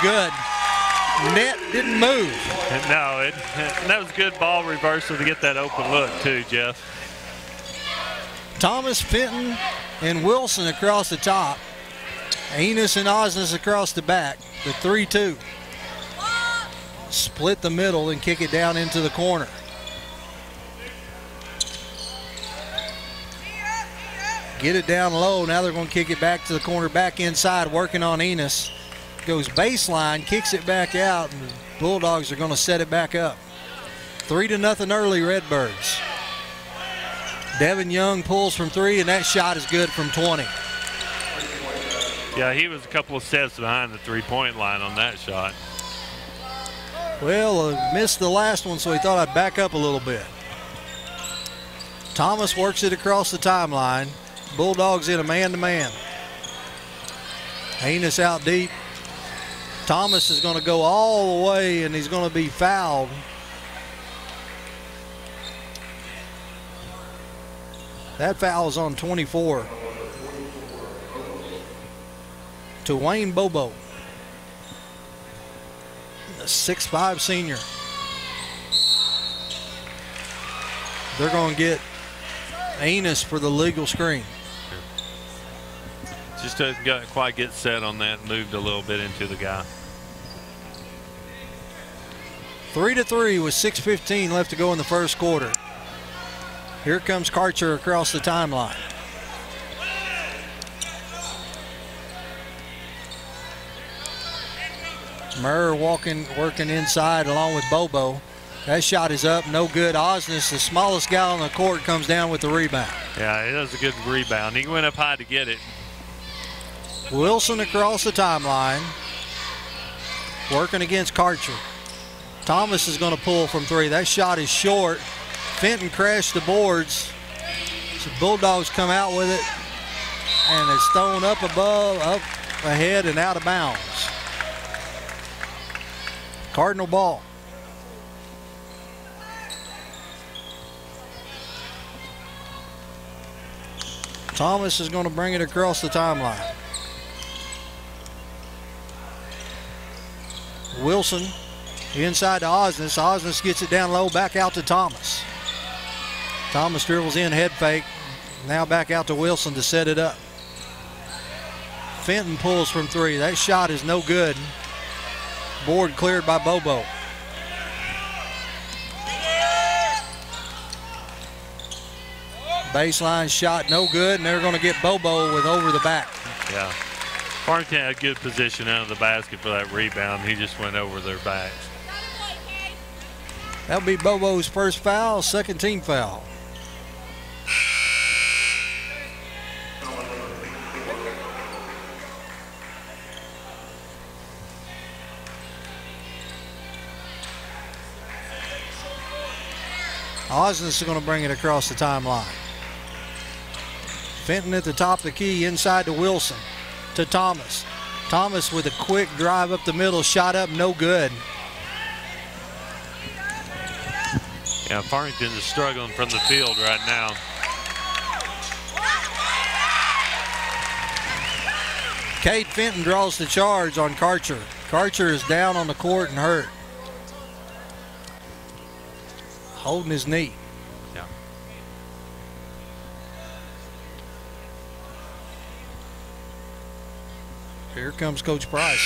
good. Net didn't move. No, that was good ball reversal to get that open look too, Jeff. Thomas, Fenton, and Wilson across the top. Enos and Osnes across the back. The 3-2. Split the middle and kick it down into the corner. Get it down low. Now they're going to kick it back to the corner, back inside, working on Enos. Goes baseline, kicks it back out, and the Bulldogs are going to set it back up. 3-0 early, Redbirds. Devin Young pulls from 3, and that shot is good from 20. Yeah, he was a couple of steps behind the three-point line on that shot. Well, missed the last one, so he thought I'd back up a little bit. Thomas works it across the timeline. Bulldogs in a man-to-man. Enos out deep. Thomas is going to go all the way, and he's going to be fouled. That foul is on 24. To Wayne Bobo, the 6'5" senior. They're going to get Enos for the legal screen. Just doesn't quite get set on that, moved a little bit into the guy. 3-3 with 6:15 left to go in the first quarter. Here comes Karcher across the timeline. Murr working inside along with Bobo. That shot is up, no good. Osnes, the smallest guy on the court, comes down with the rebound. Yeah, he does a good rebound. He went up high to get it. Wilson across the timeline, working against Karcher. Thomas is going to pull from 3. That shot is short. Fenton crashed the boards. So Bulldogs come out with it, and it's thrown up above, up ahead, and out of bounds. Cardinal ball. Thomas is going to bring it across the timeline. Wilson inside to Osnes. Osnes gets it down low, back out to Thomas. Thomas dribbles in, head fake. Now back out to Wilson to set it up. Fenton pulls from 3. That shot is no good. Board cleared by Bobo. Baseline shot no good, and they're going to get Bobo with over the back. Yeah. Farmington had a good position out of the basket for that rebound. He just went over their backs. That'll be Bobo's first foul, second team foul. Osnes is going to bring it across the timeline. Fenton at the top of the key, inside to Wilson, to Thomas. Thomas with a quick drive up the middle, shot up, no good. Yeah, Farmington is struggling from the field right now. Cade Fenton draws the charge on Karcher. Karcher is down on the court and hurt. Holding his knee. Yeah. Here comes Coach Price.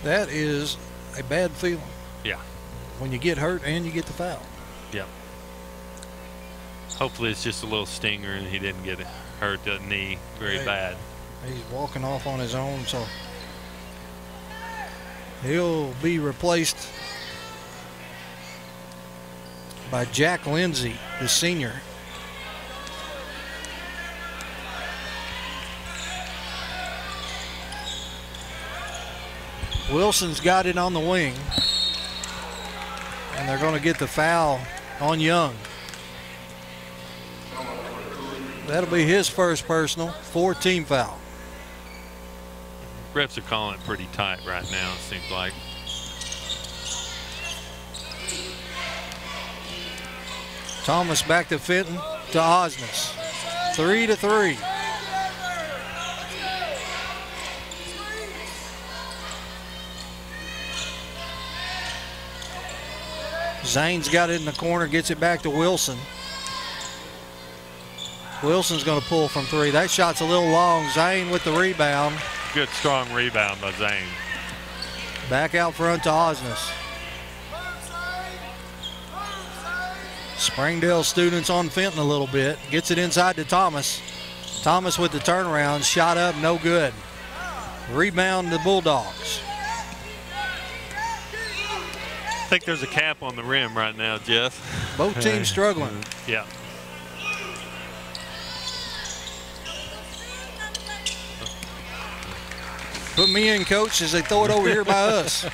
That is a bad feeling. Yeah. When you get hurt and you get the foul. Yeah. Hopefully it's just a little stinger and he didn't get hurt the knee very bad. He's walking off on his own, so he'll be replaced by Jack Lindsay, the senior. Wilson's got it on the wing, and they're going to get the foul on Young. That'll be his first personal, 4-team foul. Refs are calling it pretty tight right now, it seems like. Thomas back to Fenton to Osnes. 3-3. Zane's got it in the corner, gets it back to Wilson. Wilson's going to pull from 3. That shot's a little long. Zane with the rebound. Good, strong rebound by Zane. Back out front to Osnes. Springdale students on Fenton a little bit. Gets it inside to Thomas. Thomas with the turnaround. Shot up, no good. Rebound the Bulldogs. I think there's a cap on the rim right now, Jeff. Both teams struggling. Yeah. Put me in, coach, as they throw it over here by us.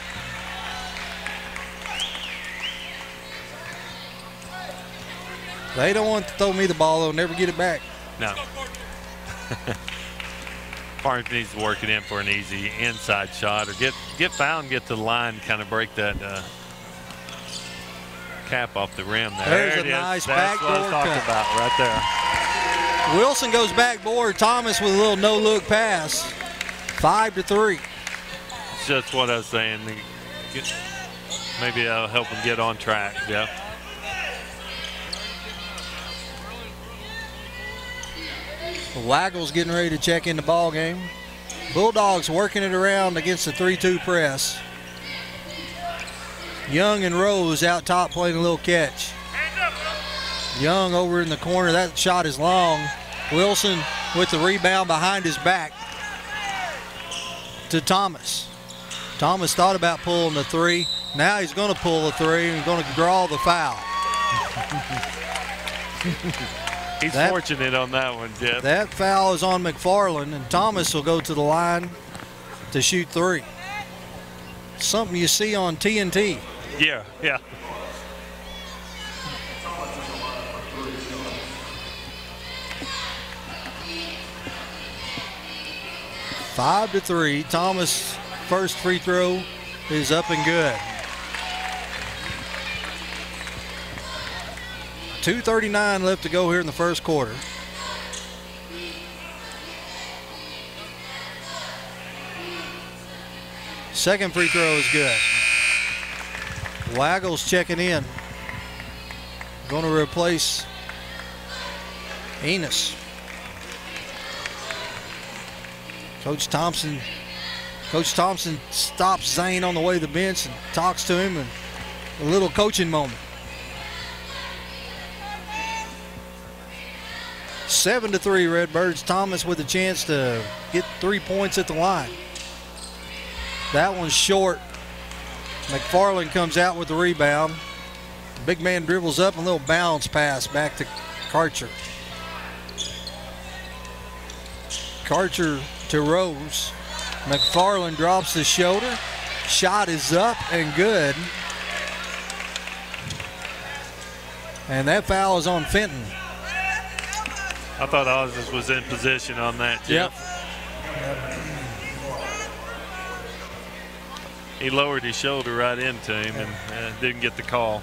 They don't want to throw me the ball. They'll never get it back. No. Farmington needs to work it in for an easy inside shot or get fouled and get to the line, kind of break that cap off the rim there. There's a nice backdoor cut. That's what I was talking about right there. Wilson goes backboard. Thomas with a little no-look pass. 5-3. It's just what I was saying. Maybe that'll help them get on track, Jeff. Waggle's getting ready to check in the ball game. Bulldogs working it around against the 3-2 press. Young and Rose out top playing a little catch. Young over in the corner. That shot is long. Wilson with the rebound behind his back to Thomas. Thomas thought about pulling the 3. Now he's going to pull the 3 and going to draw the foul. He's fortunate on that one, Jeff. That foul is on McFarland, and Thomas will go to the line to shoot 3. Something you see on TNT. Yeah, yeah. Five to 3. Thomas' first free throw is up and good. 2:39 left to go here in the first quarter. Second free throw is good. Waggle's checking in. Going to replace Enos. Coach Thompson stops Zane on the way to the bench and talks to him, and a little coaching moment. 7-3 Redbirds. Thomas with a chance to get 3 points at the line. That one's short. McFarland comes out with the rebound. The big man dribbles up, and a little bounce pass back to Karcher. Karcher to Rose. McFarland drops the shoulder. Shot is up and good. And that foul is on Fenton. I thought Osnes was in position on that, Jeff. Yep. He lowered his shoulder right into him and didn't get the call.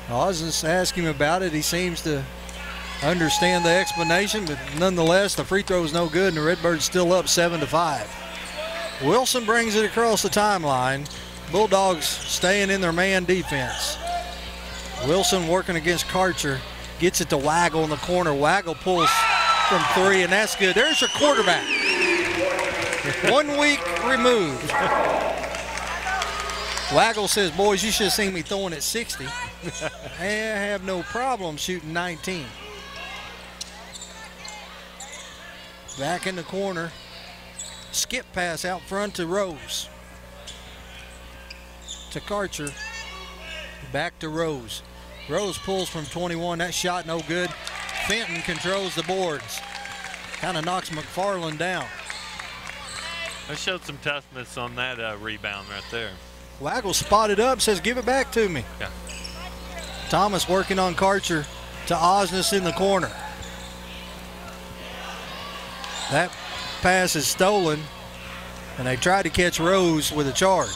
Osnes asked him about it. He seems to understand the explanation, but nonetheless, the free throw is no good, and the Redbirds still up 7-5. Wilson brings it across the timeline. Bulldogs staying in their man defense. Wilson working against Karcher. Gets it to Waggle in the corner. Waggle pulls from 3, and that's good. There's your quarterback. 1 week removed. Waggle says, boys, you should have seen me throwing at 60. I have no problem shooting 19. Back in the corner. Skip pass out front to Rose. To Karcher. Back to Rose. Rose pulls from 21. That shot no good. Fenton controls the boards. Kind of knocks McFarland down. I showed some toughness on that rebound right there. Waggle spotted up, says, give it back to me. Yeah. Thomas working on Karcher to Osnes in the corner. That pass is stolen, and they tried to catch Rose with a charge.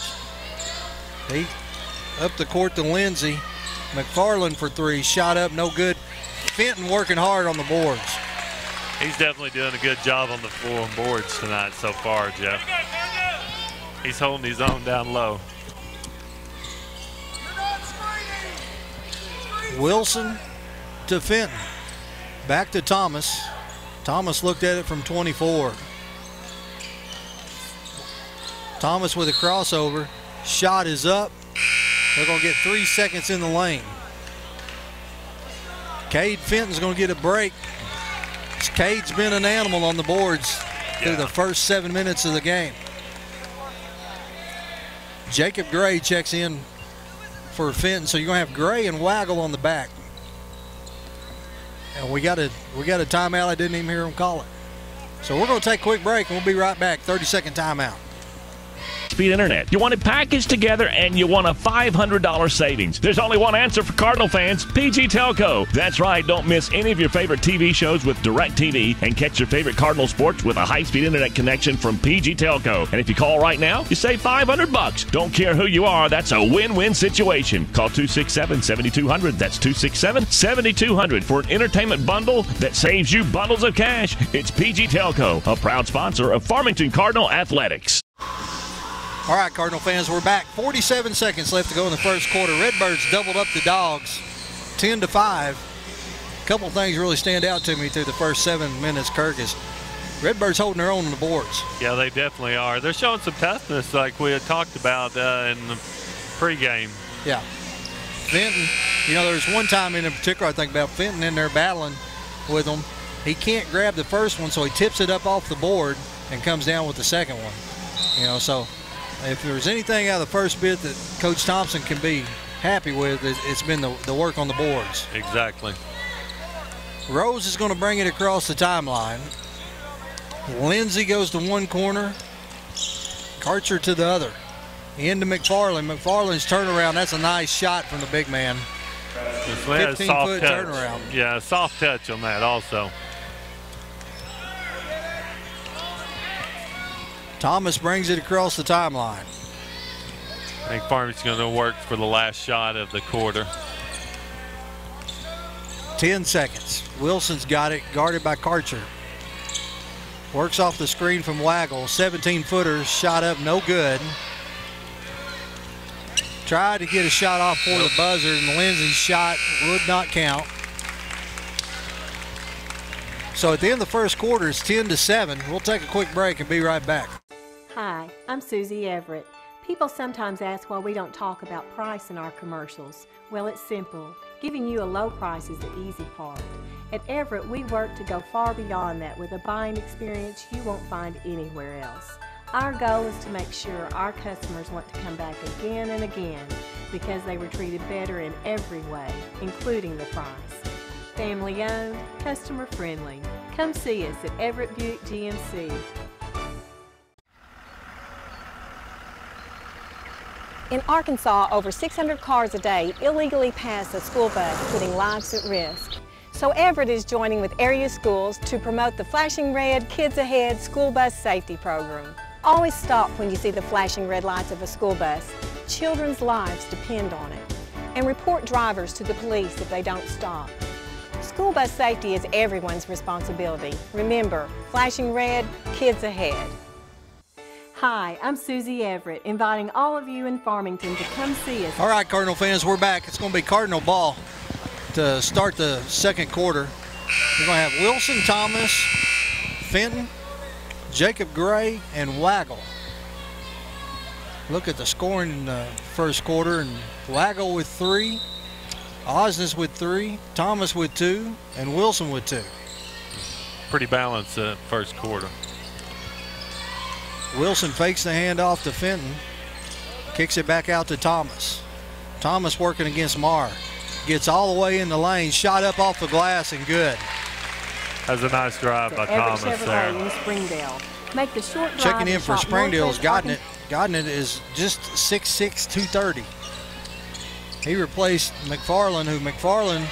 He up the court to Lindsey. McFarland for three. Shot up, no good. Fenton working hard on the boards. He's definitely doing a good job on the floor and boards tonight so far, Jeff. He's holding his own down low. Wilson to Fenton. Back to Thomas. Thomas looked at it from 24. Thomas with a crossover. Shot is up. They're going to get 3 seconds in the lane. Cade Fenton's going to get a break. Cade's been an animal on the boards through the first 7 minutes of the game. Jacob Gray checks in for Fenton, so you're going to have Gray and Waggle on the back. And we got a timeout. I didn't even hear him call it. So we're going to take a quick break, and we'll be right back. 30-second timeout. Speed internet. You want it packaged together and you want a $500 savings. There's only one answer for Cardinal fans, PG Telco. That's right, don't miss any of your favorite TV shows with DirecTV and catch your favorite Cardinal sports with a high-speed internet connection from PG Telco. And if you call right now, you save $500. Don't care who you are, that's a win-win situation. Call 267-7200. That's 267-7200 for an entertainment bundle that saves you bundles of cash. It's PG Telco, a proud sponsor of Farmington Cardinal Athletics. All right, Cardinal fans, we're back. 47 seconds left to go in the first quarter. Redbirds doubled up the Dogs 10-5. A couple things really stand out to me through the first 7 minutes, Kirk, is Redbirds holding their own on the boards. Yeah, they definitely are. They're showing some toughness like we had talked about in the pregame. Yeah. Fenton, you know, there's one time in particular I think about Fenton in there battling with them. He can't grab the first one, so he tips it up off the board and comes down with the second one. You know, so if there's anything out of the first bit that Coach Thompson can be happy with, it's been the work on the boards. Exactly. Rose is going to bring it across the timeline. Lindsay goes to one corner. Karcher to the other. Into McFarland. McFarland's turnaround. That's a nice shot from the big man. 15-foot turnaround. Yeah, soft touch on that also. Thomas brings it across the timeline. I think Farmington's going to work for the last shot of the quarter. 10 seconds. Wilson's got it, guarded by Karcher. Works off the screen from Waggle. 17-footer, shot up, no good. Tried to get a shot off for the buzzer, and Lindsay's shot would not count. So at the end of the first quarter, it's 10-7. We'll take a quick break and be right back. Hi, I'm Susie Everett. People sometimes ask why we don't talk about price in our commercials. Well, it's simple. Giving you a low price is the easy part. At Everett, we work to go far beyond that with a buying experience you won't find anywhere else. Our goal is to make sure our customers want to come back again and again because they were treated better in every way, including the price. Family owned, customer friendly. Come see us at Everett Buick GMC. In Arkansas, over 600 cars a day illegally pass a school bus, putting lives at risk. So Everett is joining with area schools to promote the Flashing Red Kids Ahead school bus safety program. Always stop when you see the flashing red lights of a school bus. Children's lives depend on it. And report drivers to the police if they don't stop. School bus safety is everyone's responsibility. Remember, flashing red, kids ahead. Hi, I'm Susie Everett, inviting all of you in Farmington to come see us. All right, Cardinal fans, we're back. It's going to be Cardinal ball to start the second quarter. We're going to have Wilson, Thomas, Fenton, Jacob Gray, and Waggle. Look at the scoring in the first quarter, and Waggle with 3, Osnes with 3, Thomas with 2, and Wilson with 2. Pretty balanced first quarter. Wilson fakes the handoff to Fenton, kicks it back out to Thomas. Thomas working against Marr. Gets all the way in the lane, shot up off the glass and good. That's a nice drive by Thomas there. In Springdale. Make the short drive. Checking in for Springdale's gotten it. Gotten it is just 6'6", 230. He replaced McFarland, who McFarland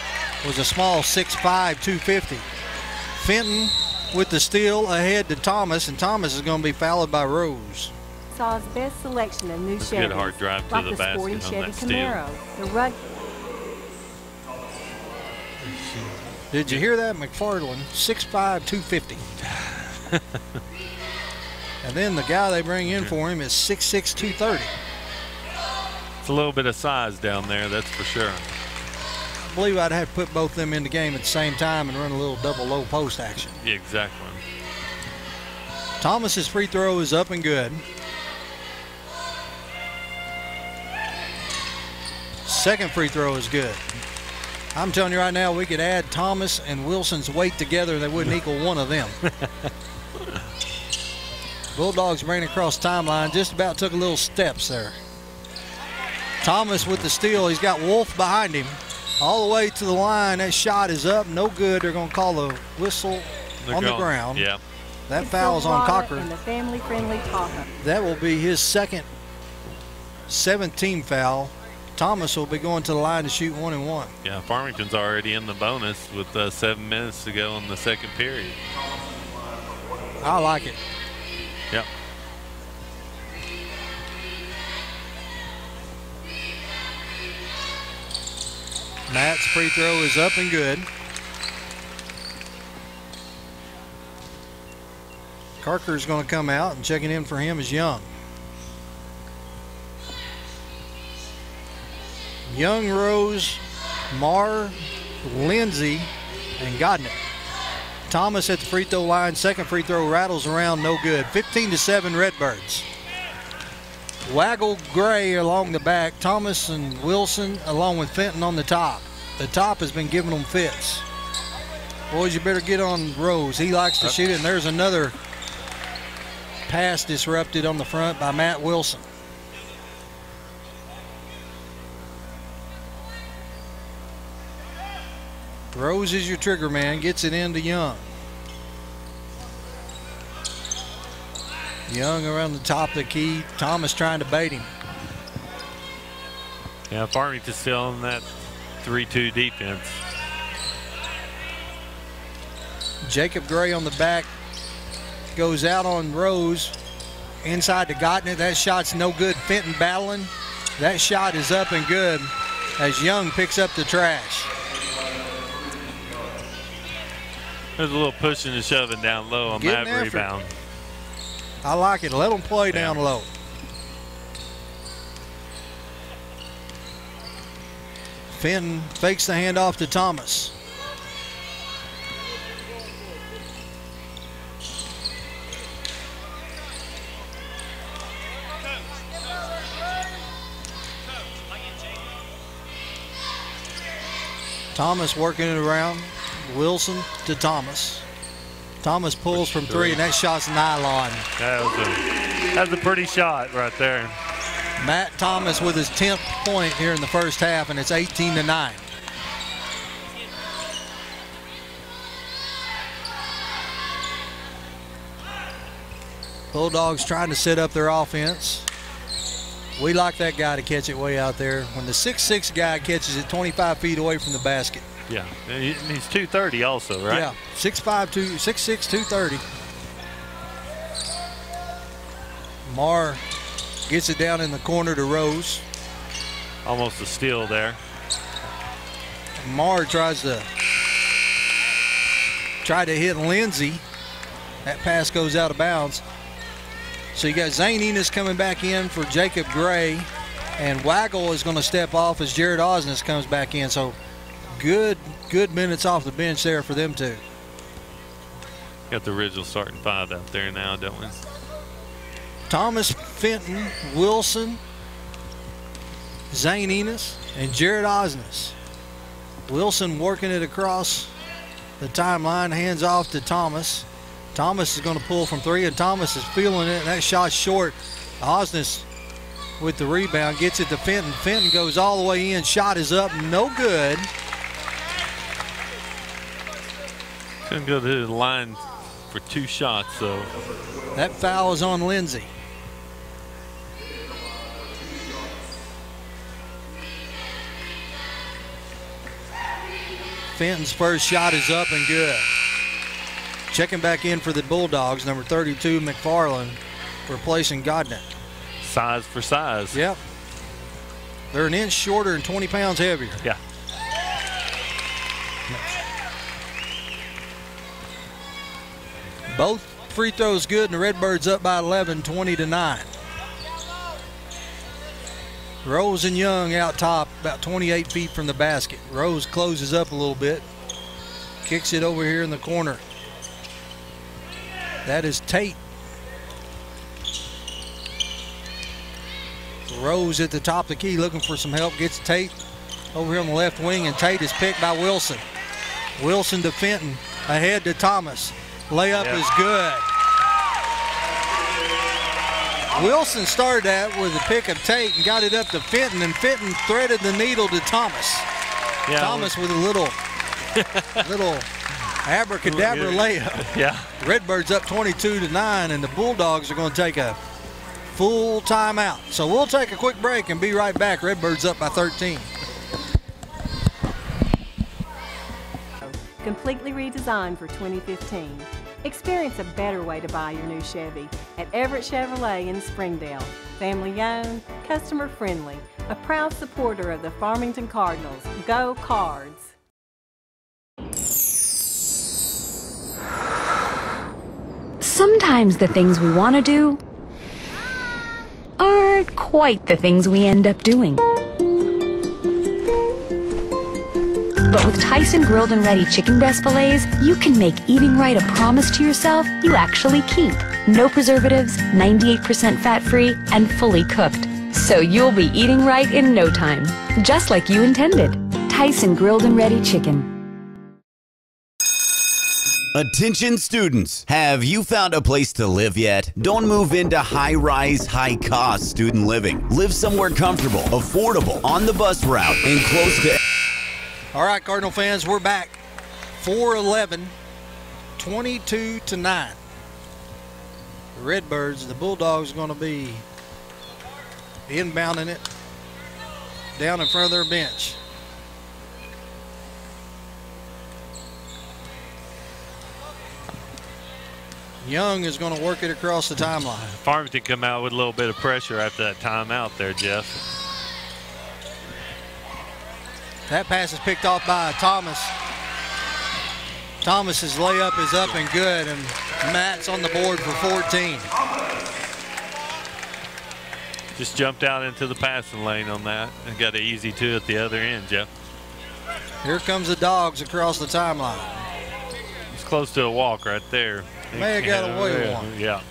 was a small 6'5", 250. Fenton with the steal ahead to Thomas, and Thomas is going to be fouled by Rose. Saw's best selection of new Chevys, good hard drive to like the the sporty basket Chevy on that steal. Camaro, the rugged. Did you hear that? McFarland, 6'5", 250. And then the guy they bring in for him is 6'6", 230. It's a little bit of size down there, that's for sure. I believe I'd have to put both of them in the game at the same time and run a little double low post action. Yeah, exactly. Thomas's free throw is up and good. Second free throw is good. I'm telling you right now, we could add Thomas and Wilson's weight together, they wouldn't equal one of them. Bulldogs bring it across the timeline, just about took a little steps there. Thomas with the steal, he's got Wolf behind him. All the way to the line, that shot is up, no good. They're going to call the whistle on the ground. Yeah. That foul is on Cocker. And the family-friendly talker. That will be his second 17 foul. Thomas will be going to the line to shoot 1 and 1. Yeah, Farmington's already in the bonus with 7 minutes to go in the second period. I like it. Yep. Matt's free throw is up and good. Carker's going to come out, and checking in for him is Young. Young, Rose, Marr, Lindsay, and Godnick. Thomas at the free throw line. Second free throw rattles around, no good. 15-7 Redbirds. Waggle, Gray along the back. Thomas and Wilson along with Fenton on the top. The top has been giving them fits. Boys, you better get on Rose. He likes to shoot it, and there's another pass disrupted on the front by Matt Wilson. Rose is your trigger man, gets it into Young. Young around the top of the key. Thomas trying to bait him. Yeah, Farmington's still in that 3-2 defense. Jacob Gray on the back. Goes out on Rose. Inside to Gottner. That shot's no good. Fenton battling. That shot is up and good as Young picks up the trash. There's a little pushing and shoving down low on that rebound. I like it. Let them play down low. Fenton fakes the handoff to Thomas. Thomas working it around. Wilson to Thomas. Thomas pulls from three, and that shot's nylon. That was a pretty shot right there. Matt Thomas with his 10th point here in the first half, and it's 18-9. Bulldogs trying to set up their offense. We like that guy to catch it way out there. When the 6'6" guy catches it 25 feet away from the basket. Yeah, he's 230 also, right? Yeah, 6'5", 6'6", 230. Marr gets it down in the corner to Rose. Almost a steal there. Marr tries to hit Lindsay. That pass goes out of bounds. So you got Zane Enos coming back in for Jacob Gray, and Waggle is going to step off as Jared Osnes comes back in. So good minutes off the bench there for them two. Got the original starting five out there now, don't we? Thomas, Fenton, Wilson, Zane Enos, and Jared Osnes. Wilson working it across the timeline, hands off to Thomas. Thomas is going to pull from three, and Thomas is feeling it, and that shot's short. Osnes with the rebound, gets it to Fenton. Fenton goes all the way in, shot is up, no good. Couldn't go to the line for two shots, though. That foul is on Lindsay. Fenton's first shot is up and good. Checking back in for the Bulldogs, number 32, McFarland, replacing Godnick. Size for size. Yep. They're an inch shorter and 20 pounds heavier. Yeah. Both free throws good, and the Redbirds up by 11, 20-9. Rose and Young out top, about 28 feet from the basket. Rose closes up a little bit, kicks it over here in the corner. That is Tate. Rose at the top of the key looking for some help, gets Tate over here on the left wing, and Tate is picked by Wilson. Wilson to Fenton, ahead to Thomas. Layup is good. Wilson started that with a pick of Tate and got it up to Fenton, and Fenton threaded the needle to Thomas. Yeah, Thomas with a little abracadabra layup. Yeah. Redbirds up 22-9, and the Bulldogs are going to take a full timeout. So we'll take a quick break and be right back. Redbirds up by 13. Completely redesigned for 2015. Experience a better way to buy your new Chevy at Everett Chevrolet in Springdale. Family owned, customer friendly, a proud supporter of the Farmington Cardinals. Go Cards! Sometimes the things we want to do aren't quite the things we end up doing. But with Tyson grilled and ready chicken breast fillets, you can make eating right a promise to yourself you actually keep. No preservatives, 98% fat-free, and fully cooked. So you'll be eating right in no time, just like you intended. Tyson grilled and ready chicken. Attention students, have you found a place to live yet? Don't move into high-rise, high-cost student living. Live somewhere comfortable, affordable, on the bus route, and close to... All right, Cardinal fans, we're back. 4-11, 22-9. The Redbirds, the Bulldogs are going to be inbounding it down in front of their bench. Young is going to work it across the timeline. Farmington come out with a little bit of pressure after that timeout there, Jeff. That pass is picked off by Thomas. Thomas's layup is up and good, and Matt's on the board for 14. Just jumped out into the passing lane on that and got an easy two at the other end, Jeff. Here comes the Dogs across the timeline. It's close to a walk right there. May have got away with one. Yeah.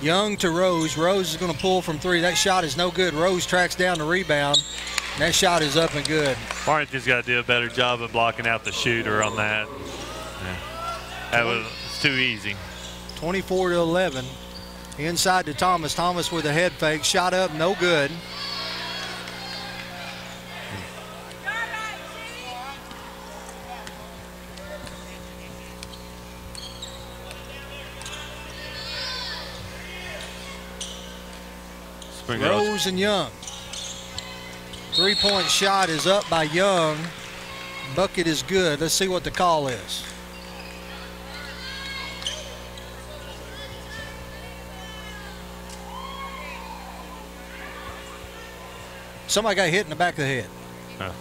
Young to Rose. Rose is going to pull from three. That shot is no good. Rose tracks down the rebound. That shot is up and good. Farmington's got to do a better job of blocking out the shooter on that. Yeah. That was too easy. 24-11. Inside to Thomas. Thomas with a head fake. Shot up, no good. Rose and Young. Three-point shot is up by Young. Bucket is good. Let's see what the call is. Somebody got hit in the back of the head. Huh.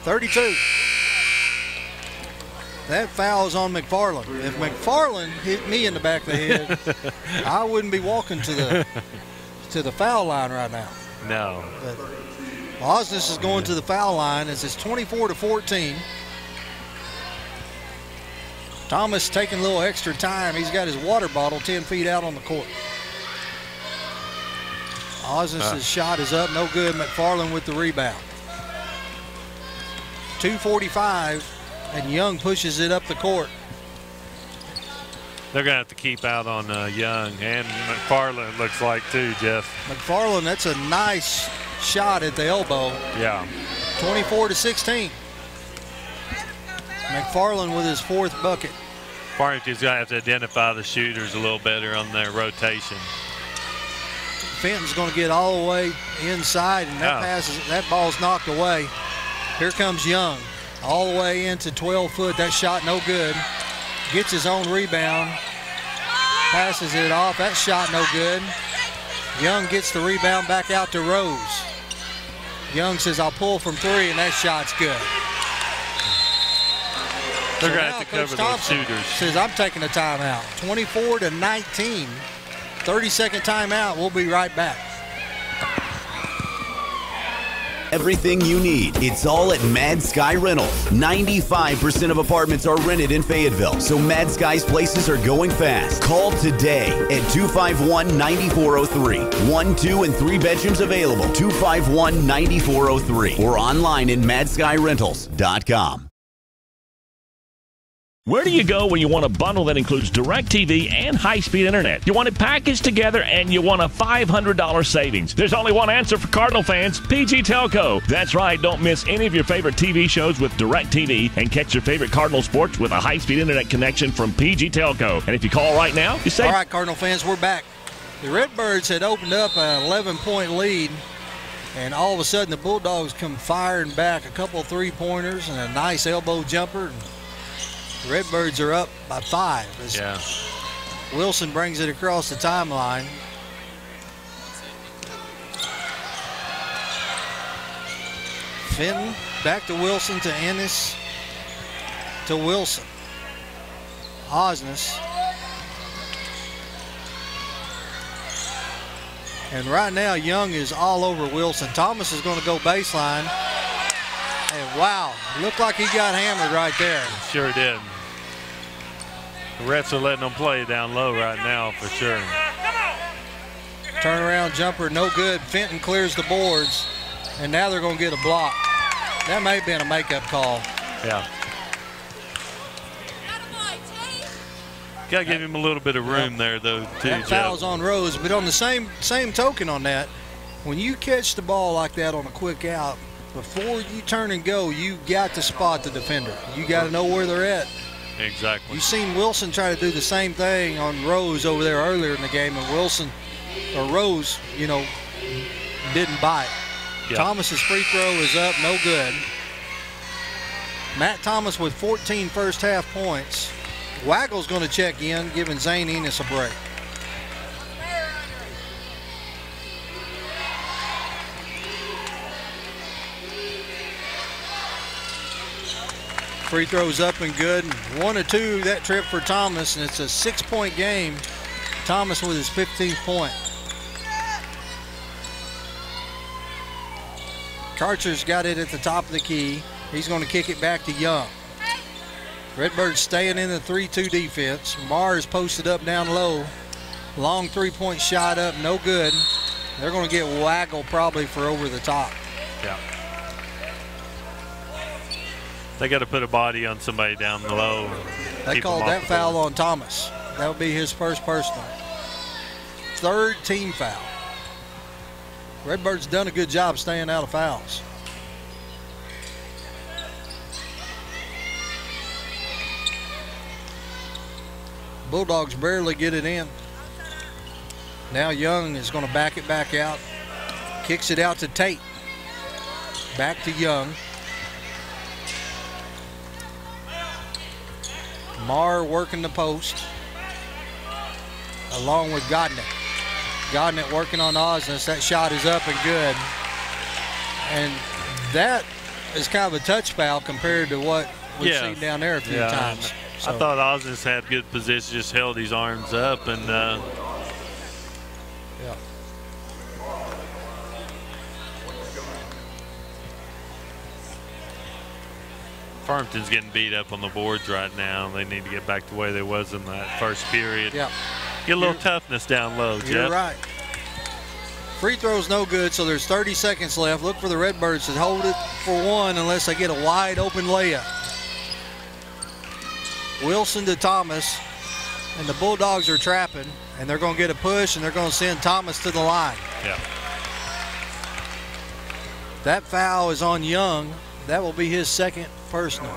.32. That foul is on McFarland. If McFarland hit me in the back of the head, I wouldn't be walking to the foul line right now. No. But Osnes is going to the foul line as it's 24-14. Thomas taking a little extra time. He's got his water bottle 10 feet out on the court. Osnes' shot is up, no good. McFarland with the rebound. 2:45. And Young pushes it up the court. They're going to have to keep out on Young and McFarland, looks like, too, Jeff. McFarland, that's a nice shot at the elbow. Yeah. 24-16. McFarland with his fourth bucket. Farmington's going to have to identify the shooters a little better on their rotation. Fenton's going to get all the way inside, and that ball's knocked away. Here comes Young. All the way into 12 foot. That shot no good. Gets his own rebound. Passes it off. That shot no good. Young gets the rebound back out to Rose. Young says, I'll pull from 3, and that shot's good. They're going to have to cover those shooters. Says, I'm taking a timeout. 24-19. 30-second timeout. We'll be right back. Everything you need, it's all at Mad Sky Rentals. 95% of apartments are rented in Fayetteville, so Mad Sky's places are going fast. Call today at 251-9403. 1, 2, and 3 bedrooms available. 251-9403 or online at madskyrentals.com. Where do you go when you want a bundle that includes DirecTV and high-speed internet? You want it packaged together and you want a $500 savings. There's only one answer for Cardinal fans, PG Telco. That's right, don't miss any of your favorite TV shows with DirecTV and catch your favorite Cardinal sports with a high-speed internet connection from PG Telco. And if you call right now, you save... All right, Cardinal fans, we're back. The Redbirds had opened up an 11-point lead, and all of a sudden the Bulldogs come firing back. A couple of three-pointers and a nice elbow jumper. The Redbirds are up by 5. Yeah. Wilson brings it across the timeline. Fenton back to Wilson, to Ennis, to Wilson. Osnes. And right now, Young is all over Wilson. Thomas is going to go baseline. And wow, looked like he got hammered right there. Sure did. The refs are letting them play down low right now for sure. Turnaround jumper, no good. Fenton clears the boards, and now they're going to get a block. That may have been a makeup call. Yeah. Got to give him a little bit of room there, though, too. That foul's on Rose, but on the same token on that, when you catch the ball like that on a quick out, before you turn and go, you got to spot the defender. You got to know where they're at. Exactly. You've seen Wilson try to do the same thing on Rose over there earlier in the game, and Rose, didn't bite. Yeah. Thomas's free throw is up, no good. Matt Thomas with 14 first half points. Waggle's going to check in, giving Zane Enos a break. Free throws up and good. 1 of 2 that trip for Thomas, and it's a 6-point game. Thomas with his 15th point. Karcher's got it at the top of the key. He's going to kick it back to Young. Redbirds staying in the 3-2 defense. Mars posted up down low. Long three-point shot up, no good. They're going to get Waggle probably for over the top. Yeah. They got to put a body on somebody down low. They called that foul on Thomas. That would be his first personal. 3rd team foul. Redbirds done a good job staying out of fouls. Bulldogs barely get it in. Now Young is going to back it back out. Kicks it out to Tate. Back to Young. Marr working the post along with Godnick. Godnick working on Osnes. That shot is up and good. And that is kind of a touch foul compared to what we've seen down there a few times. So. I thought Osnes had good position, just held his arms up and yeah. Farmington's getting beat up on the boards right now. They need to get back to the way they was in that first period. Yeah. Get a little toughness down low, Jeff. You're right. Free throw's no good, so there's 30 seconds left. Look for the Redbirds to hold it for one unless they get a wide open layup. Wilson to Thomas, and the Bulldogs are trapping, and they're going to get a push, and they're going to send Thomas to the line. Yeah. That foul is on Young. That will be his second personal.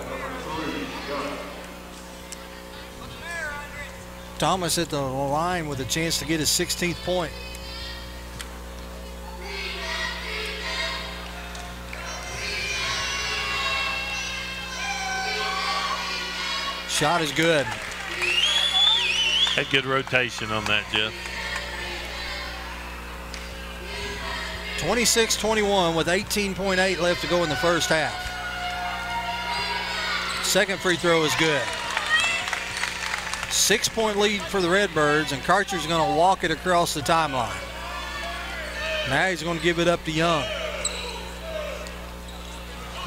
Thomas at the line with a chance to get his 16th point. Shot is good. Had good rotation on that, Jeff. 26-21 with 18.8 left to go in the first half. Second free throw is good. 6-point lead for the Redbirds, and Karcher's going to walk it across the timeline. Now he's going to give it up to Young.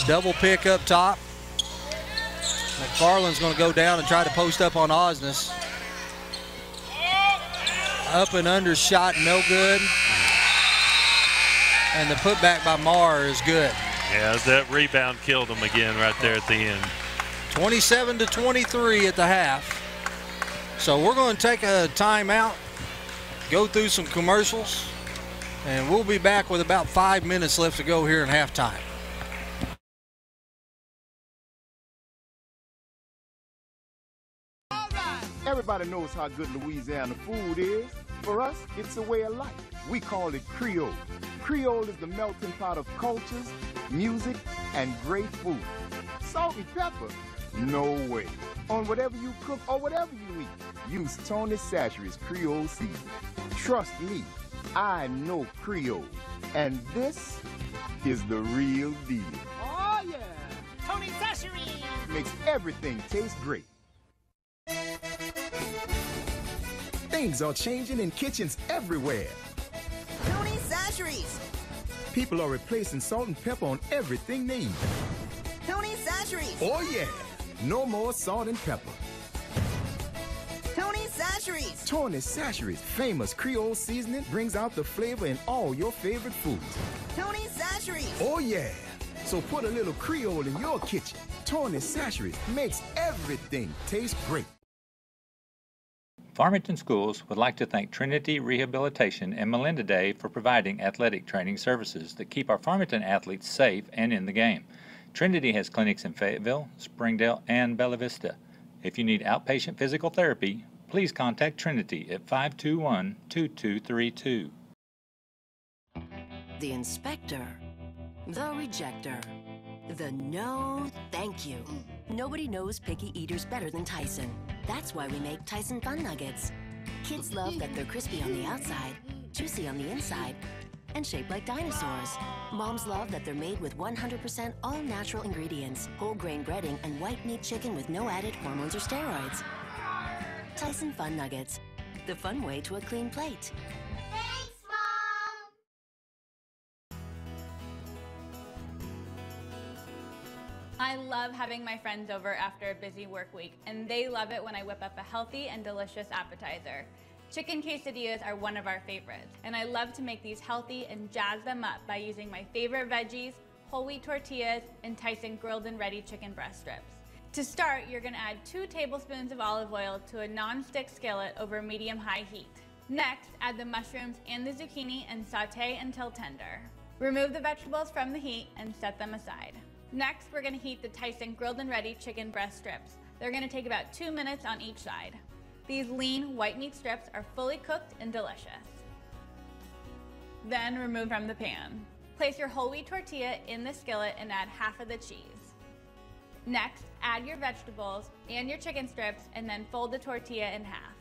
Double pick up top. McFarland's going to go down and try to post up on Osnes. Up and under shot, no good. And the putback by Marr is good. Yeah, that rebound killed him again right there at the end. 27-23 at the half. So we're going to take a timeout, go through some commercials, and we'll be back with about 5 minutes left to go here in halftime. Everybody knows how good Louisiana food is. For us, it's a way of life. We call it Creole. Creole is the melting pot of cultures, music, and great food. Salt and pepper? No way. On whatever you cook or whatever you eat, use Tony Chachere's Creole seasoning. Trust me, I know Creole. And this is the real deal. Oh yeah, Tony Chachere Makes everything taste great. Things are changing in kitchens everywhere. Tony Chachere's. People are replacing salt and pepper on everything they eat. Tony Chachere's. Oh yeah, no more salt and pepper. Tony Chachere's. Tony Chachere's famous Creole seasoning brings out the flavor in all your favorite foods. Tony Chachere's. Oh yeah, so put a little Creole in your kitchen. Tony Chachere's makes everything taste great. Farmington Schools would like to thank Trinity Rehabilitation and Melinda Day for providing athletic training services that keep our Farmington athletes safe and in the game. Trinity has clinics in Fayetteville, Springdale, and Bella Vista. If you need outpatient physical therapy, please contact Trinity at 521-2232. The inspector, the rejecter, the no thank you. Nobody knows picky eaters better than Tyson. That's why we make Tyson Fun Nuggets. Kids love that they're crispy on the outside, juicy on the inside, and shaped like dinosaurs. Moms love that they're made with 100% all-natural ingredients, whole grain breading, and white meat chicken with no added hormones or steroids. Tyson Fun Nuggets, the fun way to a clean plate. Thanks, Mom! I love having my friends over after a busy work week, and they love it when I whip up a healthy and delicious appetizer. Chicken quesadillas are one of our favorites, and I love to make these healthy and jazz them up by using my favorite veggies, whole wheat tortillas, and Tyson grilled and ready chicken breast strips. To start, you're gonna add 2 tablespoons of olive oil to a non-stick skillet over medium-high heat. Next, add the mushrooms and the zucchini and saute until tender. Remove the vegetables from the heat and set them aside. Next, we're gonna heat the Tyson grilled and ready chicken breast strips. They're gonna take about 2 minutes on each side. These lean white meat strips are fully cooked and delicious. Then remove from the pan. Place your whole wheat tortilla in the skillet and add half of the cheese. Next, add your vegetables and your chicken strips and then fold the tortilla in half.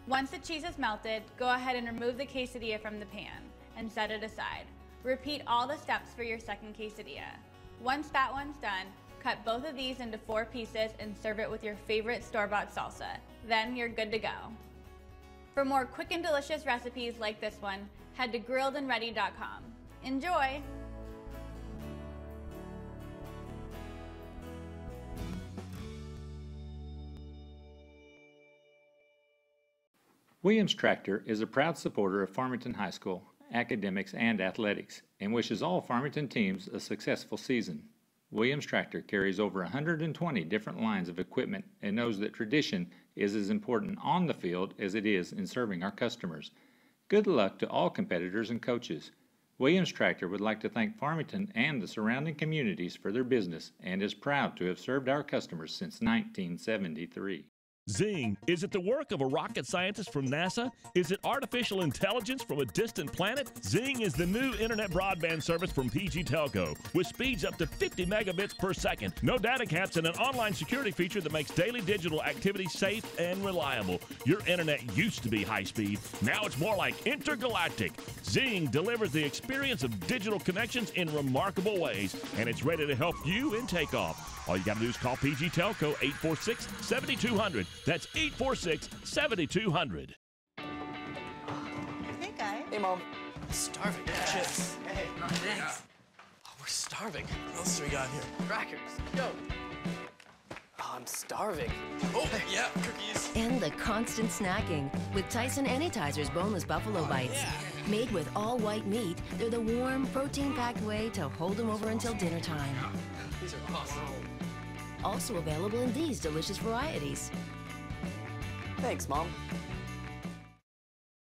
Once the cheese is melted, go ahead and remove the quesadilla from the pan and set it aside. Repeat all the steps for your second quesadilla. Once that one's done, cut both of these into 4 pieces and serve it with your favorite store-bought salsa. Then you're good to go. For more quick and delicious recipes like this one, head to grilledandready.com. Enjoy! Williams Tractor is a proud supporter of Farmington High School, academics, and athletics, and wishes all Farmington teams a successful season. Williams Tractor carries over 120 different lines of equipment and knows that tradition is as important on the field as it is in serving our customers. Good luck to all competitors and coaches. Williams Tractor would like to thank Farmington and the surrounding communities for their business and is proud to have served our customers since 1973. Zing. Is it the work of a rocket scientist from NASA? Is it artificial intelligence from a distant planet? Zing is the new internet broadband service from PG Telco with speeds up to 50 megabits per second. No data caps and an online security feature that makes daily digital activity safe and reliable. Your internet used to be high speed. Now it's more like intergalactic. Zing delivers the experience of digital connections in remarkable ways, and it's ready to help you in takeoff. All you got to do is call PG Telco 846-7200. That's 846-7200. Hey, guy. Hey, Mom. Starving. Chips. Hey, thanks. Oh, we're starving. What else do we got here? Crackers. Yo. Oh, I'm starving. Oh, yeah, cookies. And the constant snacking with Tyson Anytizer's boneless buffalo bites. Made with all white meat, they're the warm, protein-packed way to hold them over until dinner time. These are awesome. Also available in these delicious varieties. Thanks, Mom.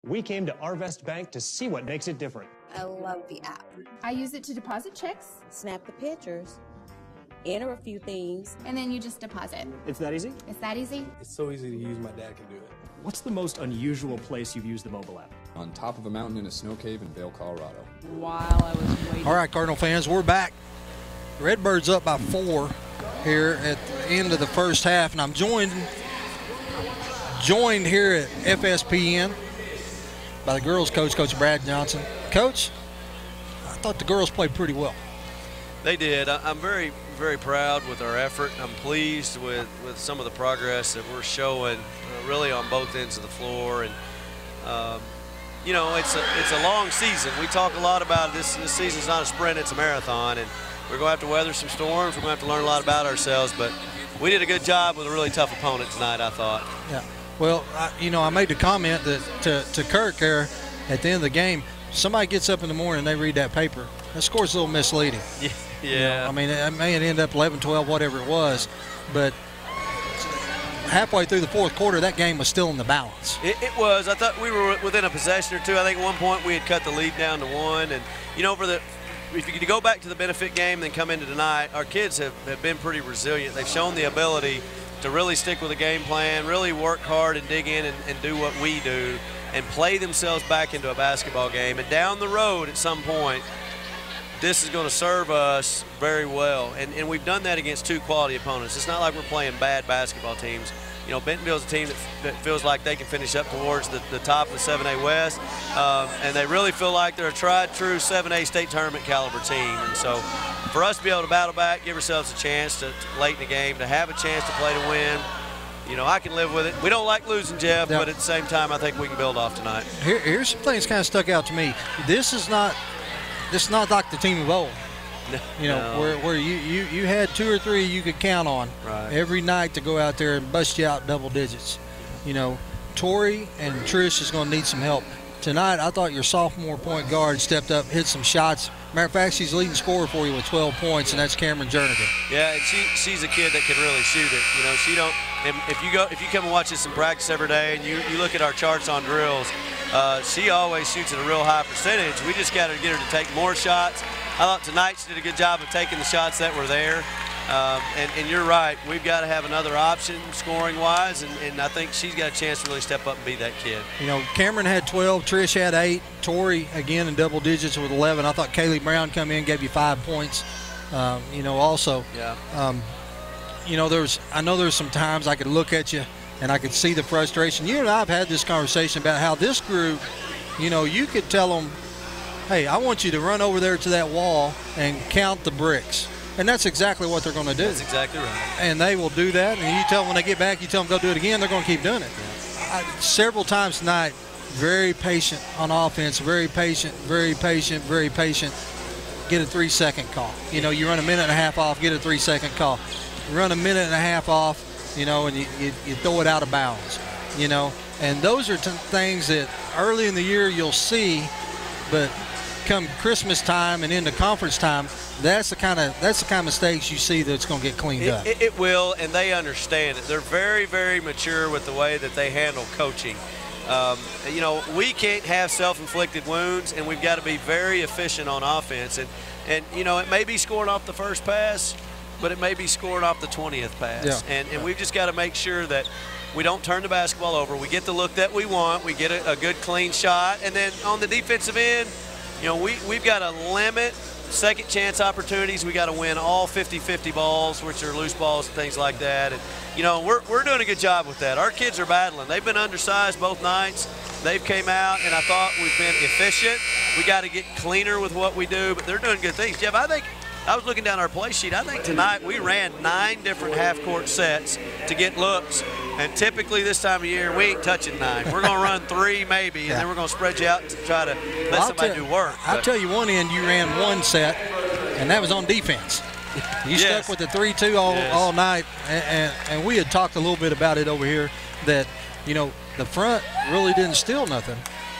We came to Arvest Bank to see what makes it different. I love the app. I use it to deposit checks, snap the pictures, enter a few things, and then you just deposit. It's that easy? It's that easy? It's so easy to use, my dad can do it. What's the most unusual place you've used the mobile app? On top of a mountain in a snow cave in Vail, Colorado. While I was waiting. All right, Cardinal fans, we're back. Redbirds up by 4 here at the end of the first half, and I'm joined here at FSPN by the girls coach, Coach Brad Johnson. Coach, I thought the girls played pretty well. They did. I'm very, very proud with our effort. I'm pleased with some of the progress that we're showing really on both ends of the floor. And, you know, it's a long season. We talk a lot about this season's not a sprint, it's a marathon. And we're going to have to weather some storms. We're going to have to learn a lot about ourselves. But we did a good job with a really tough opponent tonight, I thought. Yeah. Well, I made the comment that to Kirk there at the end of the game, somebody gets up in the morning and they read that paper. That score's a little misleading. Yeah. You know, I mean, it may end up 11, 12, whatever it was, but halfway through the fourth quarter, that game was still in the balance. It was. I thought we were within a possession or two. I think at one point we had cut the lead down to 1. And, you know, if you go back to the benefit game and then come into tonight, our kids have been pretty resilient. They've shown the ability to really stick with a game plan, really work hard and dig in and do what we do and play themselves back into a basketball game. And down the road at some point, this is going to serve us very well. And we've done that against 2 quality opponents. It's not like we're playing bad basketball teams. You know, Bentonville's a team that feels like they can finish up towards the top of the 7A West. And they really feel like they're a tried, true 7A state tournament caliber team. And so for us to be able to battle back, give ourselves a chance to late in the game, to have a chance to play to win, you know, I can live with it. We don't like losing, Jeff, but at the same time, I think we can build off tonight. Here's some things kind of stuck out to me. This is not like the team of old. You know, where you had 2 or 3 you could count on every night to go out there and bust you out double digits. You know, Tori and Trish is going to need some help. Tonight, I thought your sophomore point guard stepped up, hit some shots. Matter of fact, she's leading scorer for you with 12 points, and that's Cameron Jernigan. Yeah, and she's a kid that can really shoot it. You know, she don't. And if you come and watch us in practice every day, and you look at our charts on drills, she always shoots at a real high percentage. We just got to get her to take more shots. I thought tonight she did a good job of taking the shots that were there. And you're right, we've got to have another option scoring-wise, and I think she's got a chance to really step up and be that kid. You know, Cameron had 12, Trish had 8, Tori again in double digits with 11. I thought Kaylee Brown come in, gave you 5 points. You know, also. Yeah. You know, I know there's some times I could look at you and I could see the frustration. You and I have had this conversation about how this group, you know, you could tell them, hey, I want you to run over there to that wall and count the bricks. And that's exactly what they're going to do. That's exactly right. And they will do that. And you tell them when they get back, you tell them go do it again, they're going to keep doing it. Several times tonight, very patient on offense, very patient, very patient, very patient. Get a 3-second call. You know, you run a minute and a half off, get a 3-second call. You run a minute and a half off, you know, and you throw it out of bounds, you know. And those are things that early in the year you'll see, but come Christmas time and into conference time, that's the kind of mistakes you see that's going to get cleaned up. It will, and they understand it. They're very, very mature with the way that they handle coaching. You know, we can't have self-inflicted wounds, and we've got to be very efficient on offense. And you know, it may be scoring off the first pass, but it may be scoring off the 20th pass. Yeah. And we've just got to make sure that we don't turn the basketball over. We get the look that we want. We get a good, clean shot. And then on the defensive end, we've got to limit second chance opportunities. We got to win all 50-50 balls, which are loose balls and things like that. And, we're doing a good job with that. Our kids are battling. They've been undersized both nights. They've came out, and I thought we've been efficient. We got to get cleaner with what we do, but they're doing good things. Jeff, I think I was looking down our play sheet. I think tonight we ran 9 different half-court sets to get looks, and typically this time of year we ain't touching 9. We're going to run 3 maybe, and then we're going to spread you out to try to let somebody do work. I'll tell you, one end you ran 1 set, and that was on defense. You stuck with the 3-2 all night, and we had talked a little bit about it over here that, the front really didn't steal nothing,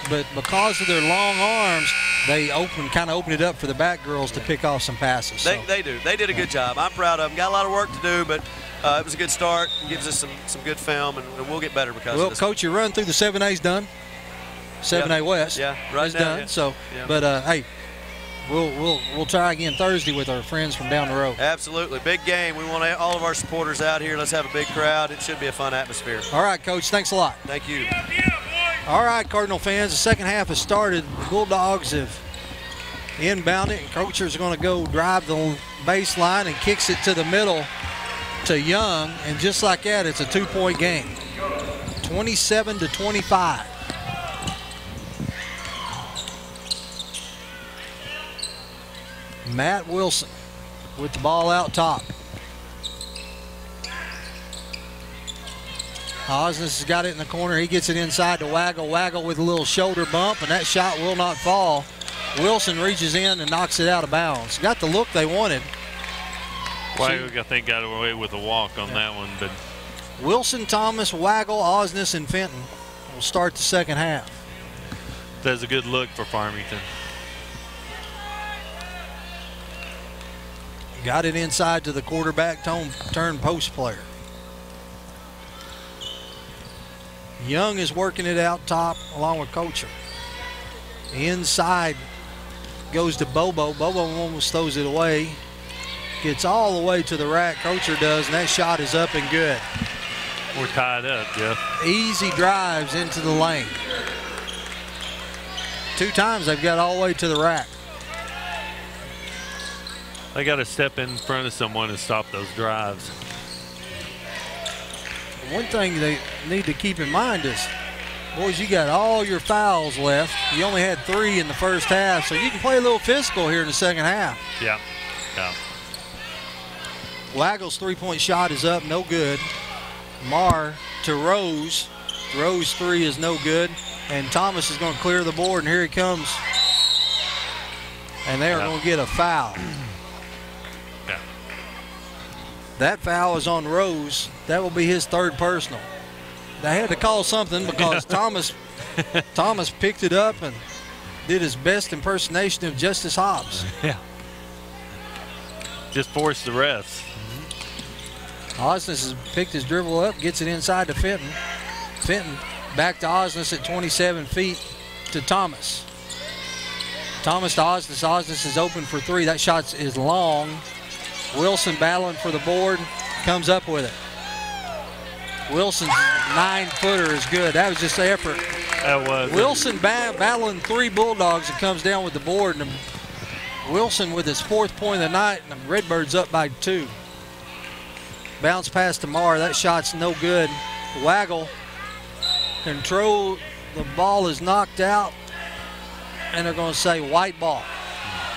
but because of their long arms, they kind of opened it up for the back girls to pick off some passes. They do. They did a good job. I'm proud of them. Got a lot of work to do, but it was a good start. Gives us some good film, and we'll get better because of this. Coach, your run through the 7A's done. 7A West is done. So, but hey, we'll try again Thursday with our friends from down the road. Absolutely, big game. We want all of our supporters out here. Let's have a big crowd. It should be a fun atmosphere. All right, Coach. Thanks a lot. Thank you. All right, Cardinal fans, the second half has started. The Bulldogs have inbounded, and Coacher's going to go drive the baseline and kicks it to the middle to Young, and just like that, it's a 2-point game, 27-25. Matt Wilson with the ball out top. Osnes has got it in the corner. He gets it inside to Waggle. Waggle with a little shoulder bump, and that shot will not fall. Wilson reaches in and knocks it out of bounds. Got the look they wanted. Waggle, I think, got away with a walk on that one. But Wilson, Thomas, Waggle, Osnes, and Fenton will start the second half. That's a good look for Farmington. Got it inside to the quarterback, turn post player. Young is working it out top along with Kocher. Inside goes to Bobo. Bobo almost throws it away. Gets all the way to the rack. Kocher does, and that shot is up and good. We're tied up, Jeff. Easy drives into the lane. 2 times they've got all the way to the rack. They got to step in front of someone and stop those drives. One thing they need to keep in mind is, boys, you got all your fouls left. You only had 3 in the first half, so you can play a little physical here in the second half. Yeah. Waggle's 3-point shot is up, no good. Marr to Rose. Rose 3 is no good. And Thomas is going to clear the board, and here he comes. And they are going to get a foul. That foul is on Rose. That will be his 3rd personal. They had to call something because Thomas picked it up and did his best impersonation of Justice Hobbs. Yeah. Just forced the refs. Osnes has picked his dribble up, gets it inside to Fenton. Fenton back to Osnes at 27 feet to Thomas. Thomas to Osnes. Osnes is open for 3. That shot is long. Wilson battling for the board, comes up with it. Wilson's 9-footer is good. That was just the effort. That was. Wilson battling 3 Bulldogs and comes down with the board. And Wilson with his 4th point of the night, and the Redbirds up by 2. Bounce pass to Marr. That shot's no good. Waggle control. The ball is knocked out, and they're going to say white ball.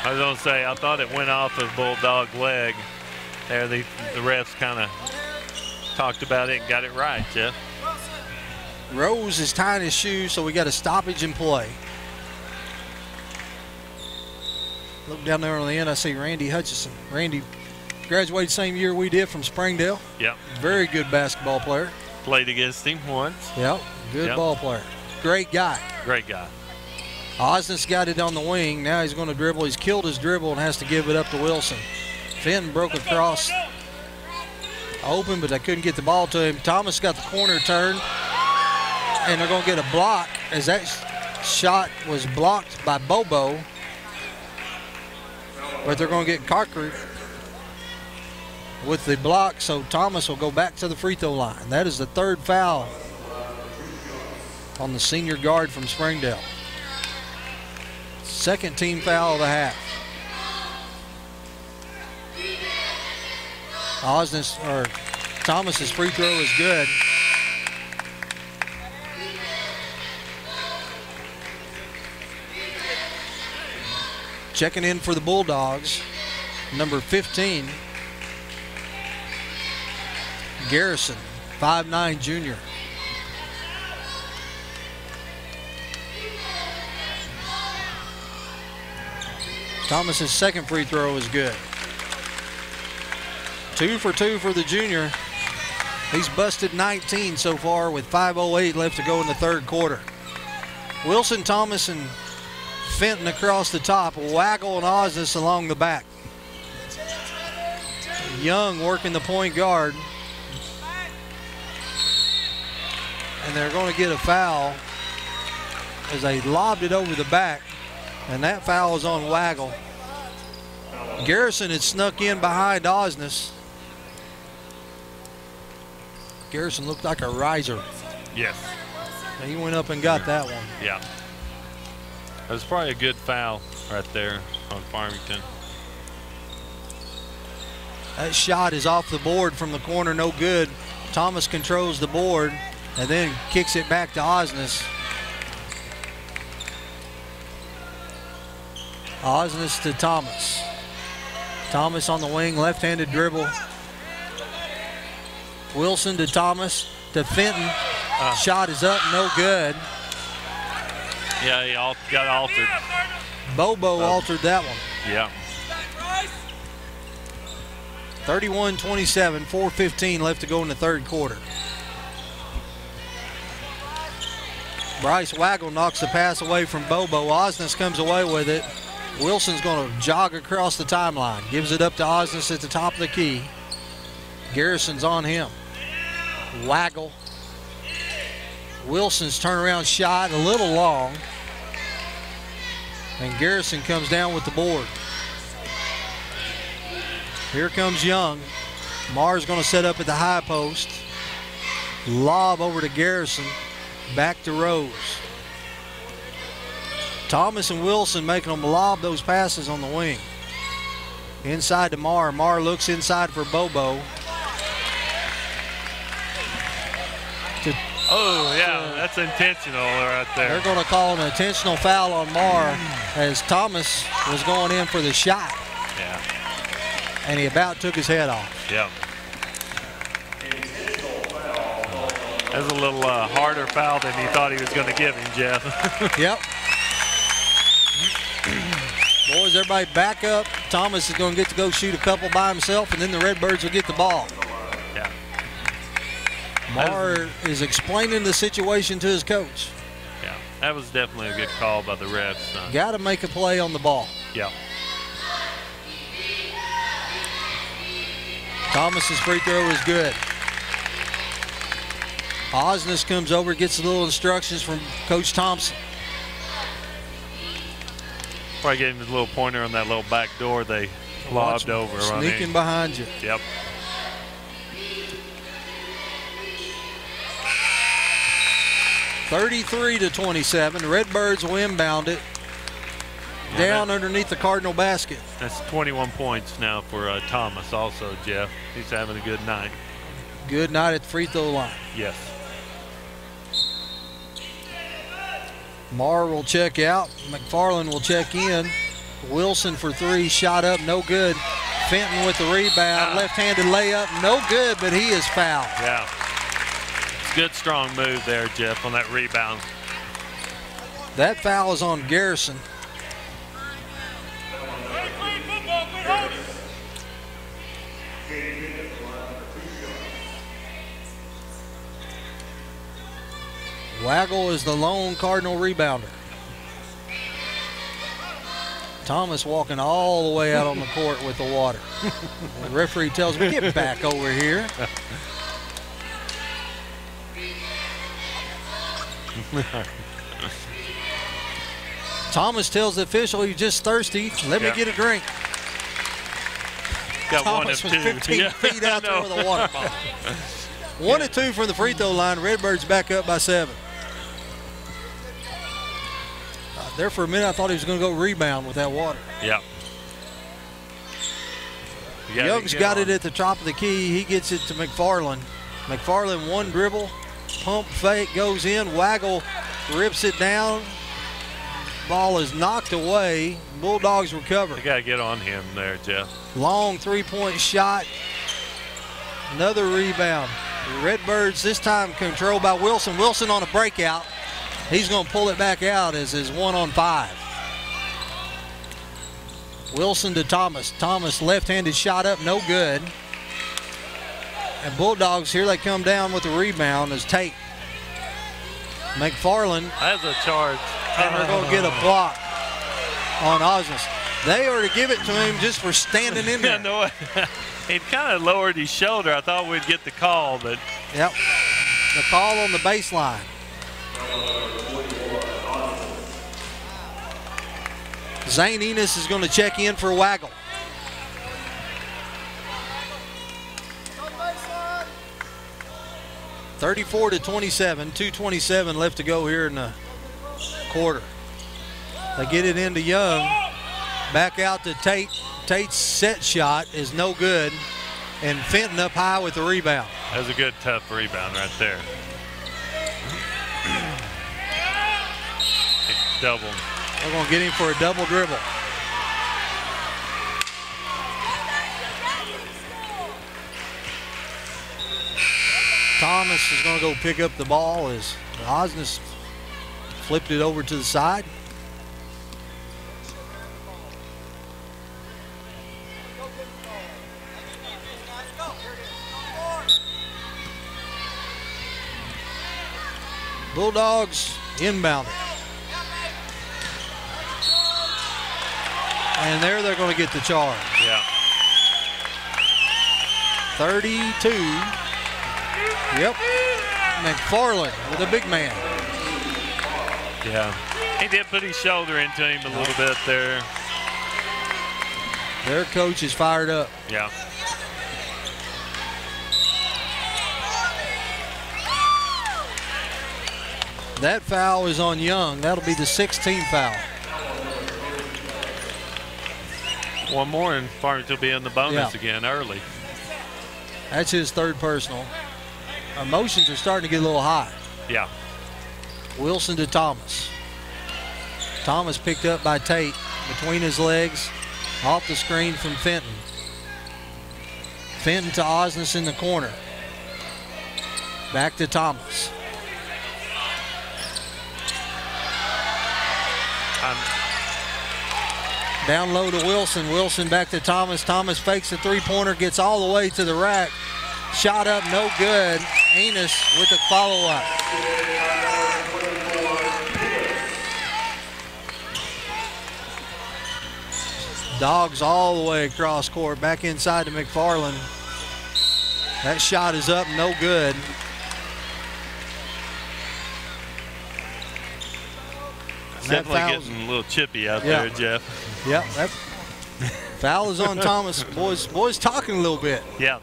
I was going to say, I thought it went off of Bulldog leg. There, the refs kind of talked about it and got it right, Jeff. Rose is tying his shoes, so we got a stoppage in play. Look down there on the end, I see Randy Hutchison. Randy graduated same year we did from Springdale. Yep. Very good basketball player. Played against him once. Yep, good ball player. Great guy. Great guy. Osnes got it on the wing. Now he's going to dribble. He's killed his dribble and has to give it up to Wilson. Fenton broke across open, but they couldn't get the ball to him. Thomas got the corner turn, and they're going to get a block as that shot was blocked by Bobo. But they're going to get Carker. with the block, so Thomas will go back to the free throw line. That is the third foul on the senior guard from Springdale. Second team foul of the half. Thomas's free throw is good. Checking in for the Bulldogs, number 15, Garrison, 5'9" junior. Thomas's second free throw is good. 2 for 2 for the junior. He's busted 19 so far with 5:08 left to go in the third quarter. Wilson, Thomas, and Fenton across the top. Waggle and Osnes along the back. Young working the point guard. And they're going to get a foul as they lobbed it over the back. And that foul is on Waggle. Garrison had snuck in behind Osnes. Garrison looked like a riser. Yes. And he went up and got that one. Yeah. That was probably a good foul right there on Farmington. That shot is off the board from the corner, no good. Thomas controls the board and then kicks it back to Osnes. Osnes to Thomas. Thomas on the wing, left-handed dribble. Wilson to Thomas to Fenton. Shot is up, no good. Yeah, he got altered. Bobo altered that one. Yeah. 31-27, 4:15 left to go in the third quarter. Bryce Waggle knocks the pass away from Bobo. Osnes comes away with it. Wilson's going to jog across the timeline. Gives it up to Osnes at the top of the key. Garrison's on him. Waggle. Wilson's turnaround shot a little long. And Garrison comes down with the board. Here comes Young. Marr's going to set up at the high post. Lob over to Garrison. Back to Rose. Thomas and Wilson making them lob those passes on the wing. Inside to Marr. Marr looks inside for Bobo. Oh, yeah, that's intentional right there. They're going to call an intentional foul on Marr as Thomas was going in for the shot. Yeah. And he about took his head off. Yeah. That's a little harder foul than he thought he was going to give him, Jeff. Yep. Boys, everybody back up. Thomas is going to get to go shoot a couple by himself, and then the Redbirds will get the ball. Yeah. Marr is explaining the situation to his coach. Yeah, that was definitely a good call by the refs. Got to make a play on the ball. Yeah. Thomas's free throw is good. Osnes comes over, gets a little instructions from Coach Thompson. Probably gave him a little pointer on that little back door they lobbed over. Sneaking behind you. Yep. (33-27). Redbirds will inbound it down underneath the Cardinal basket. That's 21 points now for Thomas also, Jeff. He's having a good night. Good night at the free throw line. Yes. Marr will check out. McFarland will check in. Wilson for three, shot up, no good. Fenton with the rebound, left-handed layup, no good, but he is fouled. Yeah. Good strong move there, Jeff, on that rebound. That foul is on Garrison. Waggle is the lone Cardinal rebounder. Thomas walking all the way out on the court with the water. The referee tells him, get back over here. Thomas tells the official he's just thirsty. Let me get a drink. got Thomas 1 of 2. was 15 feet out there with a water bottle. 1 of 2 from the free throw line. Redbirds back up by 7. There for a minute, I thought he was going to go rebound with that water. Yep. Young's got it at the top of the key. He gets it to McFarland. McFarland, 1 dribble, pump fake, goes in. Waggle rips it down. Ball is knocked away. Bulldogs recover. You got to get on him there, Jeff. Long 3-point shot. Another rebound. The Redbirds this time controlled by Wilson. Wilson on a breakout. He's going to pull it back out as his 1-on-5. Wilson to Thomas. Thomas left-handed shot up, no good. And Bulldogs, here they come down with the rebound as Tate. McFarland. That's a charge. And they're going to get a block on Osnes. They are to give it to him just for standing in there. No, he kind of lowered his shoulder. I thought we'd get the call, but. Yep. The call on the baseline. Zane Enos is going to check in for Waggle. (34-27), 2:27 left to go here in the quarter. They get it into Young. Back out to Tate. Tate's set shot is no good. And Fenton up high with the rebound. That was a good, tough rebound right there. Double. They're going to get him for a double dribble. Thomas is going to go pick up the ball as Osnes flipped it over to the side. Bulldogs inbound it. And there they're going to get the charge. Yeah. 32. Yep. McFarland with a big man. Yeah. He did put his shoulder into him a little bit there. Their coach is fired up. Yeah. That foul is on Young. That'll be the 16th foul. One more and Farmington will be in the bonus again early. That's his 3rd personal. Emotions are starting to get a little high. Yeah. Wilson to Thomas. Thomas picked up by Tate between his legs, off the screen from Fenton. Fenton to Osnes in the corner. Back to Thomas. Down low to Wilson. Wilson back to Thomas. Thomas fakes the 3-pointer, gets all the way to the rack. Shot up, no good. Enos with the follow-up. Dogs all the way across court, back inside to McFarland. That shot is up, no good. Definitely getting a little chippy out there, Jeff. Yep, that foul is on Thomas. Boys talking a little bit. Yeah.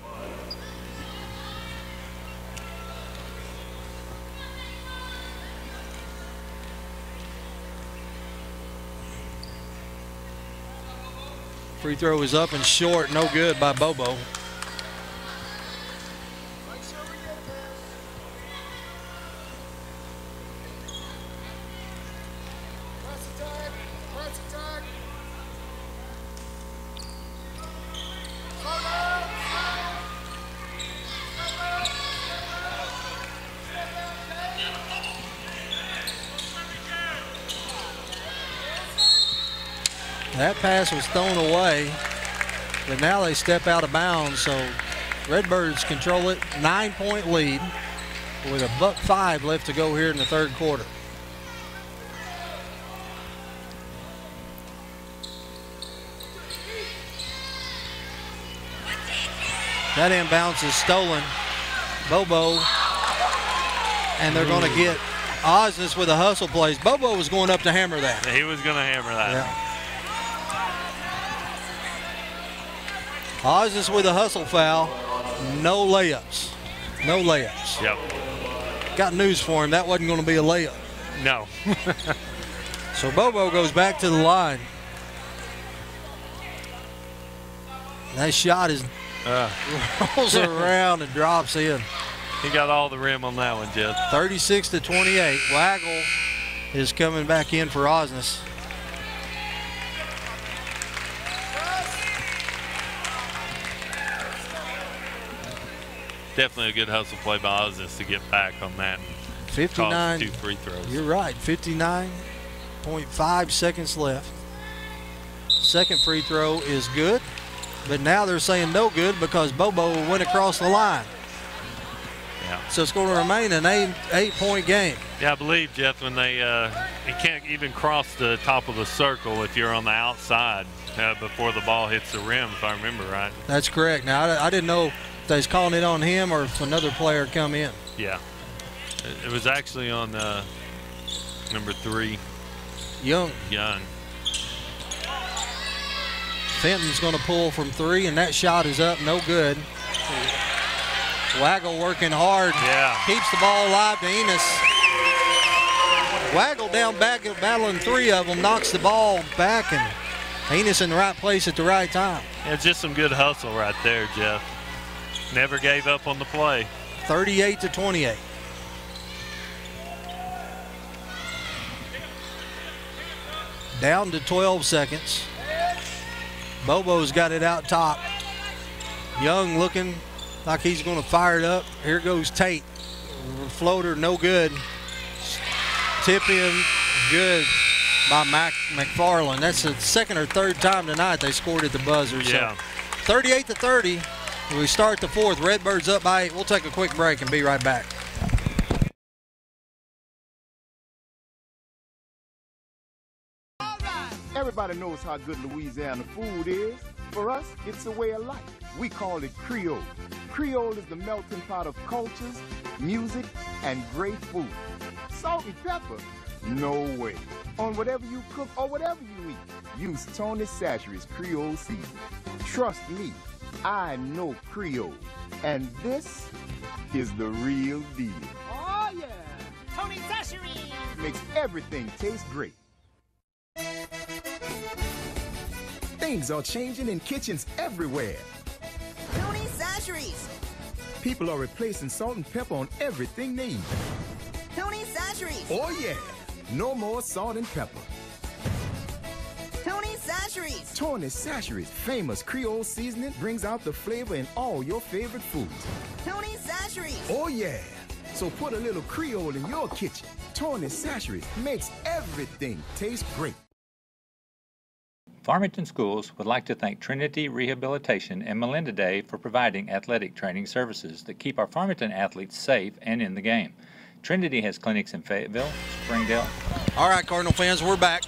Free throw is up and short, no good by Bobo. That pass was thrown away, but now they step out of bounds, so Redbirds control it. 9-point lead with $1:05 left to go here in the 3rd quarter. That inbounds is stolen. Bobo, and they're going to get Osnes with a hustle plays. Bobo was going up to hammer that. He was going to hammer that. Yeah. Osnes with a hustle foul. No layups. No layups. Yep. Got news for him. That wasn't going to be a layup. No. So Bobo goes back to the line. That shot is rolls around and drops in. He got all the rim on that one, Jeff. 36-28. Waggle is coming back in for Osnes. Definitely a good hustle play by Osnes to get back on that. 59. 2 free throws. You're right. 59.5 seconds left. Second free throw is good, but now they're saying no good because Bobo went across the line. Yeah. So it's going to remain an eight-point game. Yeah, I believe, Jeff, when they you can't even cross the top of the circle if you're on the outside before the ball hits the rim, if I remember right. That's correct. Now, I didn't know if they was calling it on him or if another player come in. Yeah. It was actually on number 3. Young. Fenton's going to pull from 3, and that shot is up, no good. Waggle working hard. Yeah. Keeps the ball alive to Enos. Waggle down back, battling 3 of them, knocks the ball back, and Enos in the right place at the right time. Yeah, just some good hustle right there, Jeff. Never gave up on the play. 38-28. Down to 12 seconds. Bobo's got it out top. Young looking like he's going to fire it up. Here goes Tate. Floater, no good. Tip in, good by McFarland. That's the second or third time tonight they scored at the buzzer. Yeah. So 38-30. We start the fourth. Redbirds up by 8. We'll take a quick break and be right back. Everybody knows how good Louisiana food is. For us, it's a way of life. We call it Creole. Creole is the melting pot of cultures, music, and great food. Salt and pepper? No way. On whatever you cook or whatever you eat, use Tony Chachere's Creole seasoning. Trust me, I know Creole. And this is the real deal. Oh, yeah. Tony Chachere's. Makes everything taste great. Things are changing in kitchens everywhere. Tony Chachere's. People are replacing salt and pepper on everything they eat. Tony Chachere's. Oh yeah, no more salt and pepper. Tony Chachere's. Tony Chachere's famous Creole seasoning brings out the flavor in all your favorite foods. Tony Chachere's. Oh yeah, so put a little Creole in your kitchen. Tony Chachere's makes everything taste great. Farmington Schools would like to thank Trinity Rehabilitation and Melinda Day for providing athletic training services that keep our Farmington athletes safe and in the game. Trinity has clinics in Fayetteville, Springdale. All right, Cardinal fans, we're back.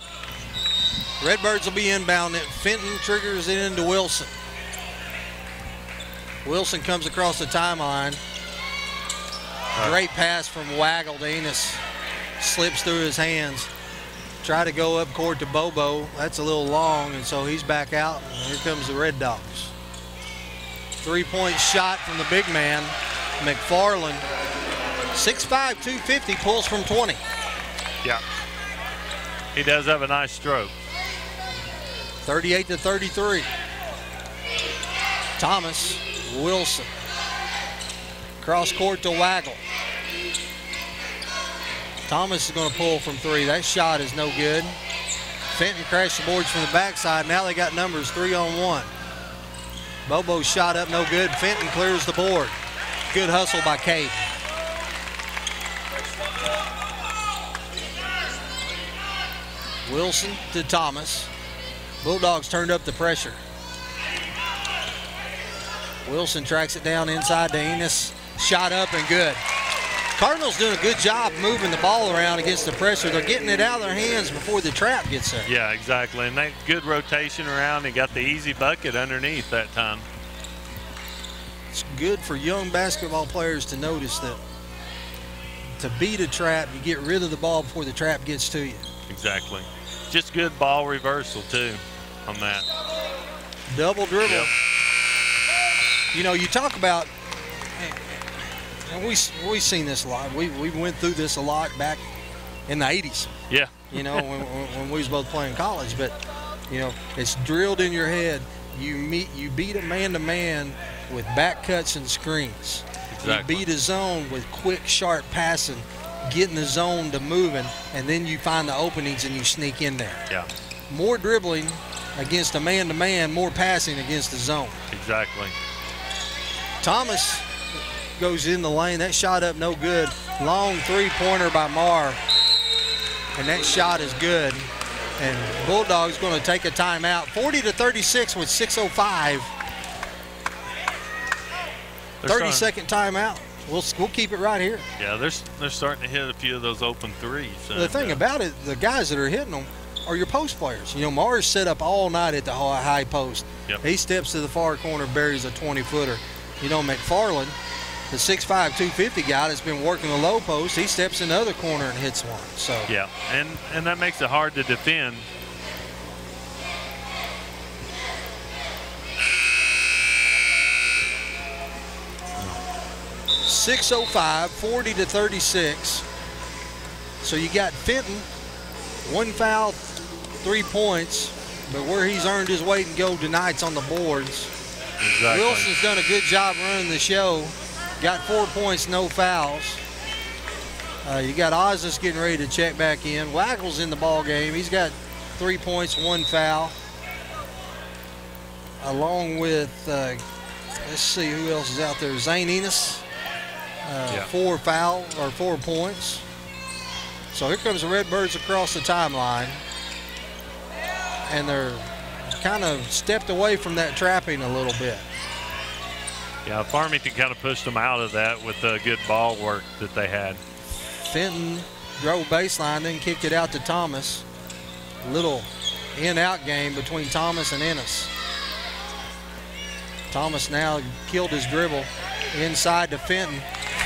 Redbirds will be inbound. Fenton triggers it into Wilson. Wilson comes across the timeline. Great pass from Waggle to Enos. Slips through his hands. Try to go up court to Bobo. That's a little long, and so he's back out. And here comes the Red Dogs. 3-point shot from the big man, McFarland. 6'5", 250, pulls from 20. Yeah. He does have a nice stroke. 38-33. Thomas, Wilson. Cross court to Waggle. Thomas is going to pull from 3. That shot is no good. Fenton crashed the boards from the backside. Now they got numbers 3-on-1. Bobo's shot up, no good. Fenton clears the board. Good hustle by Cade. Wilson to Thomas. Bulldogs turned up the pressure. Wilson tracks it down inside to Enos. Shot up and good. Cardinals doing a good job moving the ball around against the pressure. They're getting it out of their hands before the trap gets there. Yeah, exactly. And they good rotation around and got the easy bucket underneath that time. It's good for young basketball players to notice that to beat a trap, you get rid of the ball before the trap gets to you. Exactly. Just good ball reversal, too, on that. Double dribble. Yep. You know, you talk about, and we've seen this a lot. We went through this a lot back in the 80s. Yeah. You know, when we was both playing college. But, you know, it's drilled in your head. You beat a man-to-man with back cuts and screens. Exactly. You beat a zone with quick, sharp passing, getting the zone to moving, and then you find the openings and you sneak in there. Yeah. More dribbling against a man-to-man, more passing against the zone. Exactly. Thomas goes in the lane. That shot up no good. Long three-pointer by Marr, and that shot is good. And Bulldogs going to take a timeout. 40-36 with 6:05. 30-second timeout. We'll keep it right here. Yeah, they're starting to hit a few of those open threes. The thing about it, the guys that are hitting them are your post players. You know, Marr's set up all night at the high post. Yep. He steps to the far corner, buries a 20-footer. You know, McFarland, the 6'5", 250 guy that's been working the low post, he steps in the other corner and hits one. So yeah, and that makes it hard to defend. .605, 40-36. So you got Fenton, 1 foul, 3 points, but where he's earned his weight in gold tonight's on the boards. Exactly. Wilson's done a good job running the show. Got 4 points, no fouls. You got Osnes getting ready to check back in. Waggle's in the ball game. He's got 3 points, 1 foul. Along with, let's see who else is out there. Zane Enos, 4 points. So here comes the Redbirds across the timeline. And they're kind of stepped away from that trapping a little bit. Yeah, Farmington kind of pushed them out of that with the good ball work that they had. Fenton drove baseline, then kicked it out to Thomas. Little in-out game between Thomas and Ennis. Thomas now killed his dribble inside to Fenton.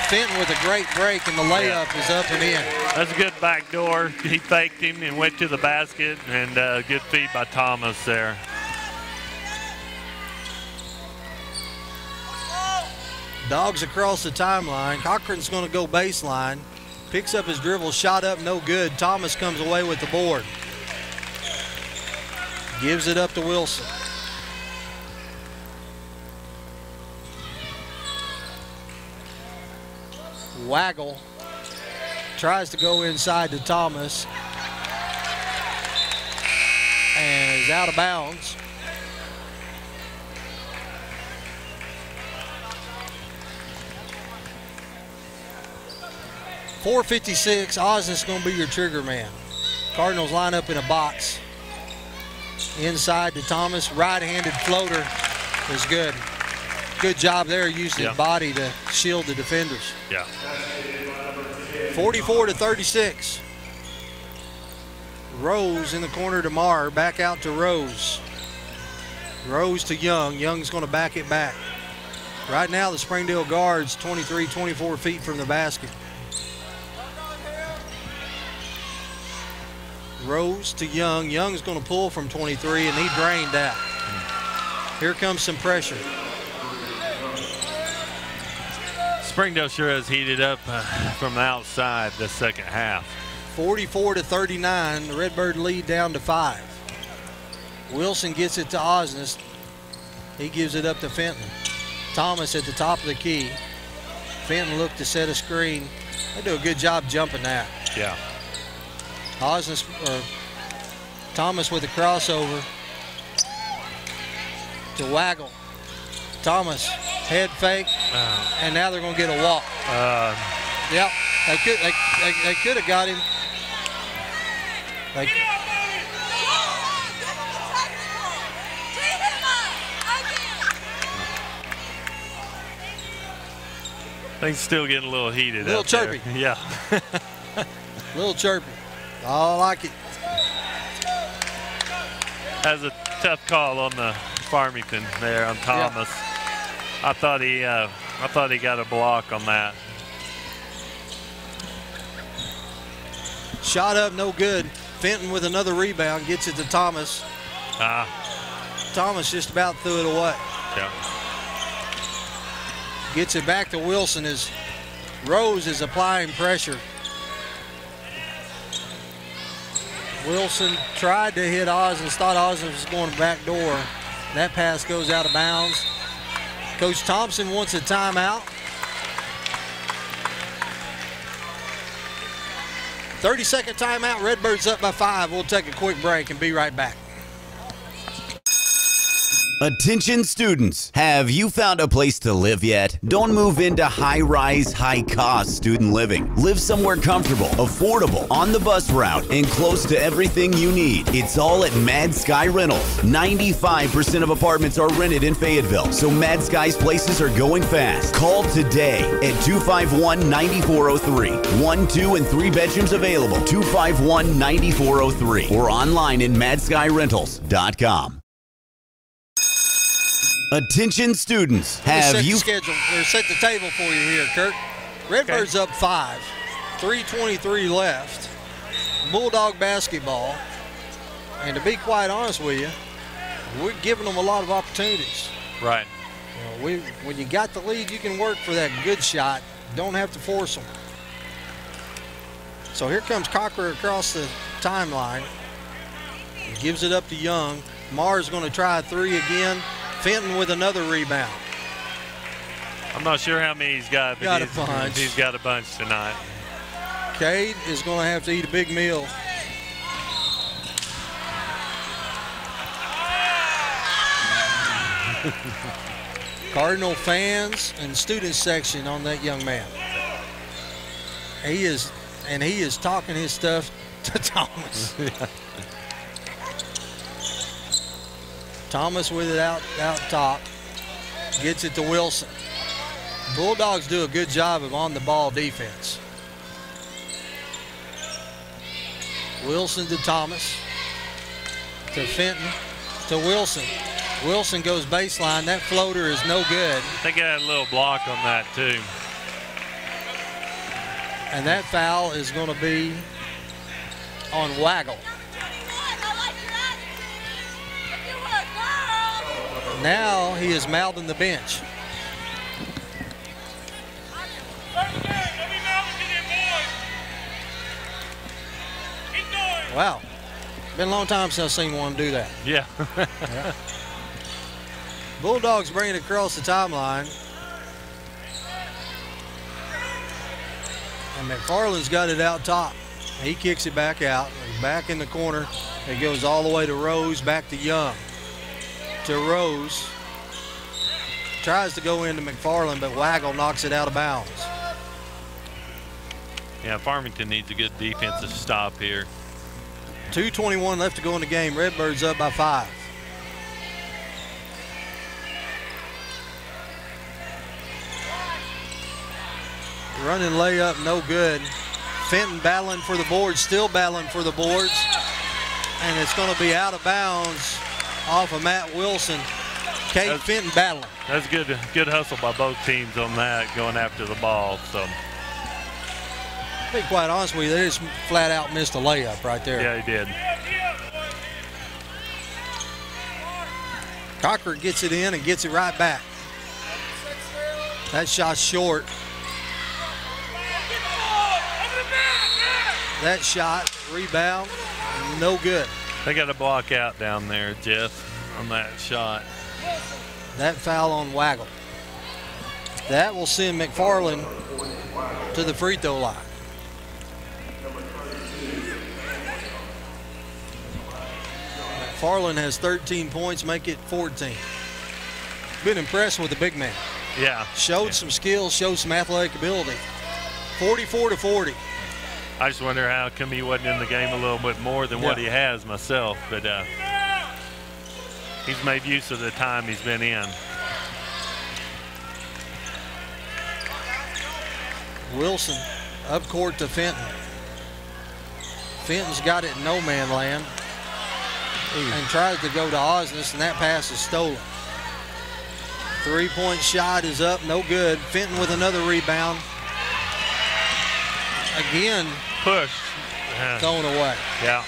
Fenton with a great break, and the layup is up and in. That's a good back door. He faked him and went to the basket, and good feed by Thomas there. Dogs across the timeline. Cochran's going to go baseline. Picks up his dribble, shot up, no good. Thomas comes away with the board. Gives it up to Wilson. Waggle tries to go inside to Thomas and is out of bounds. .456, Osnes going to be your trigger man. Cardinals line up in a box. Inside to Thomas, right-handed floater is good. Good job there using his body to shield the defenders. Yeah. 44-36. Rose in the corner to Marr, back out to Rose. Rose to Young. Young's going to back it back. Right now the Springdale guards 23, 24 feet from the basket. Rose to Young. Young's going to pull from 23, and he drained that. Here comes some pressure. Springdale sure has heated up from the outside the second half. 44-39, the Redbird lead down to 5. Wilson gets it to Osnes. He gives it up to Fenton. Thomas at the top of the key. Fenton looked to set a screen. They do a good job jumping that. Yeah. Thomas with a crossover to Waggle. Thomas head fake, and now they're going to get a walk. Yep, they could have got him. Things still getting a little heated. A little chirpy. There. Yeah. A little chirpy. I like it. That's a tough call on the Farmington there on Thomas. Yeah. I thought he got a block on that. Shot up, no good. Fenton with another rebound, gets it to Thomas. Thomas just about threw it away. Yeah. Gets it back to Wilson as Rose is applying pressure. Wilson tried to hit Osnes, thought Osnes was going back door. That pass goes out of bounds. Coach Thompson wants a timeout. 30-second timeout. Redbirds up by 5. We'll take a quick break and be right back. Attention students, have you found a place to live yet? Don't move into high-rise, high-cost student living. Live somewhere comfortable, affordable, on the bus route, and close to everything you need. It's all at Mad Sky Rentals. 95% of apartments are rented in Fayetteville, so Mad Sky's places are going fast. Call today at 251-9403. 1, 2, and 3 bedrooms available. 251-9403 or online at madskyrentals.com. Attention students, have you set the table for you here, Kirk? Redbirds up 5, 3:23 left. Bulldog basketball, and to be quite honest with you, we're giving them a lot of opportunities. Right. You know, when you got the lead, you can work for that good shot. Don't have to force them. So here comes Cocker across the timeline. He gives it up to Young. Marr's going to try a 3 again. Fenton with another rebound. I'm not sure how many he's got, but he's got a bunch tonight. Cade is going to have to eat a big meal. Cardinal fans and student section on that young man. He is talking his stuff to Thomas. Thomas with it out top. Gets it to Wilson. Bulldogs do a good job of on-the-ball defense. Wilson to Thomas. To Fenton. To Wilson. Wilson goes baseline. That floater is no good. I think I had a little block on that, too. And that foul is going to be on Waggle. Now he is mouthing the bench. Wow. Been a long time since I've seen one do that. Yeah. Yeah. Bulldogs bring it across the timeline. And McFarland's got it out top. He kicks it back out. And back in the corner. It goes all the way to Rose, back to Young. To Rose. Tries to go into McFarland, but Waggle knocks it out of bounds. Yeah, Farmington needs a good defensive stop here. 2:21 left to go in the game. Redbirds up by 5. Running layup, no good. Fenton battling for the boards, still battling for the boards. And it's going to be out of bounds off of Matt Wilson. Cade Fenton battling. That's good hustle by both teams on that, going after the ball. So, to be quite honest with you, they just flat out missed a layup right there. Yeah, he did. Cocker gets it in and gets it right back. That shot's short. That shot, rebound, no good. They got a block out down there, Jeff, on that shot. That foul on Waggle. That will send McFarland to the free throw line. McFarland has 13 points, make it 14. Been impressed with the big man. Yeah. Showed some skills, showed some athletic ability. 44-40. I just wonder how come he wasn't in the game a little bit more than what he has myself, but he's made use of the time he's been in. Wilson up court to Fenton. Fenton's got it in no man land and tries to go to Osnes, and that pass is stolen. 3-point shot is up, no good. Fenton with another rebound. Again, pushed, thrown away. Yeah.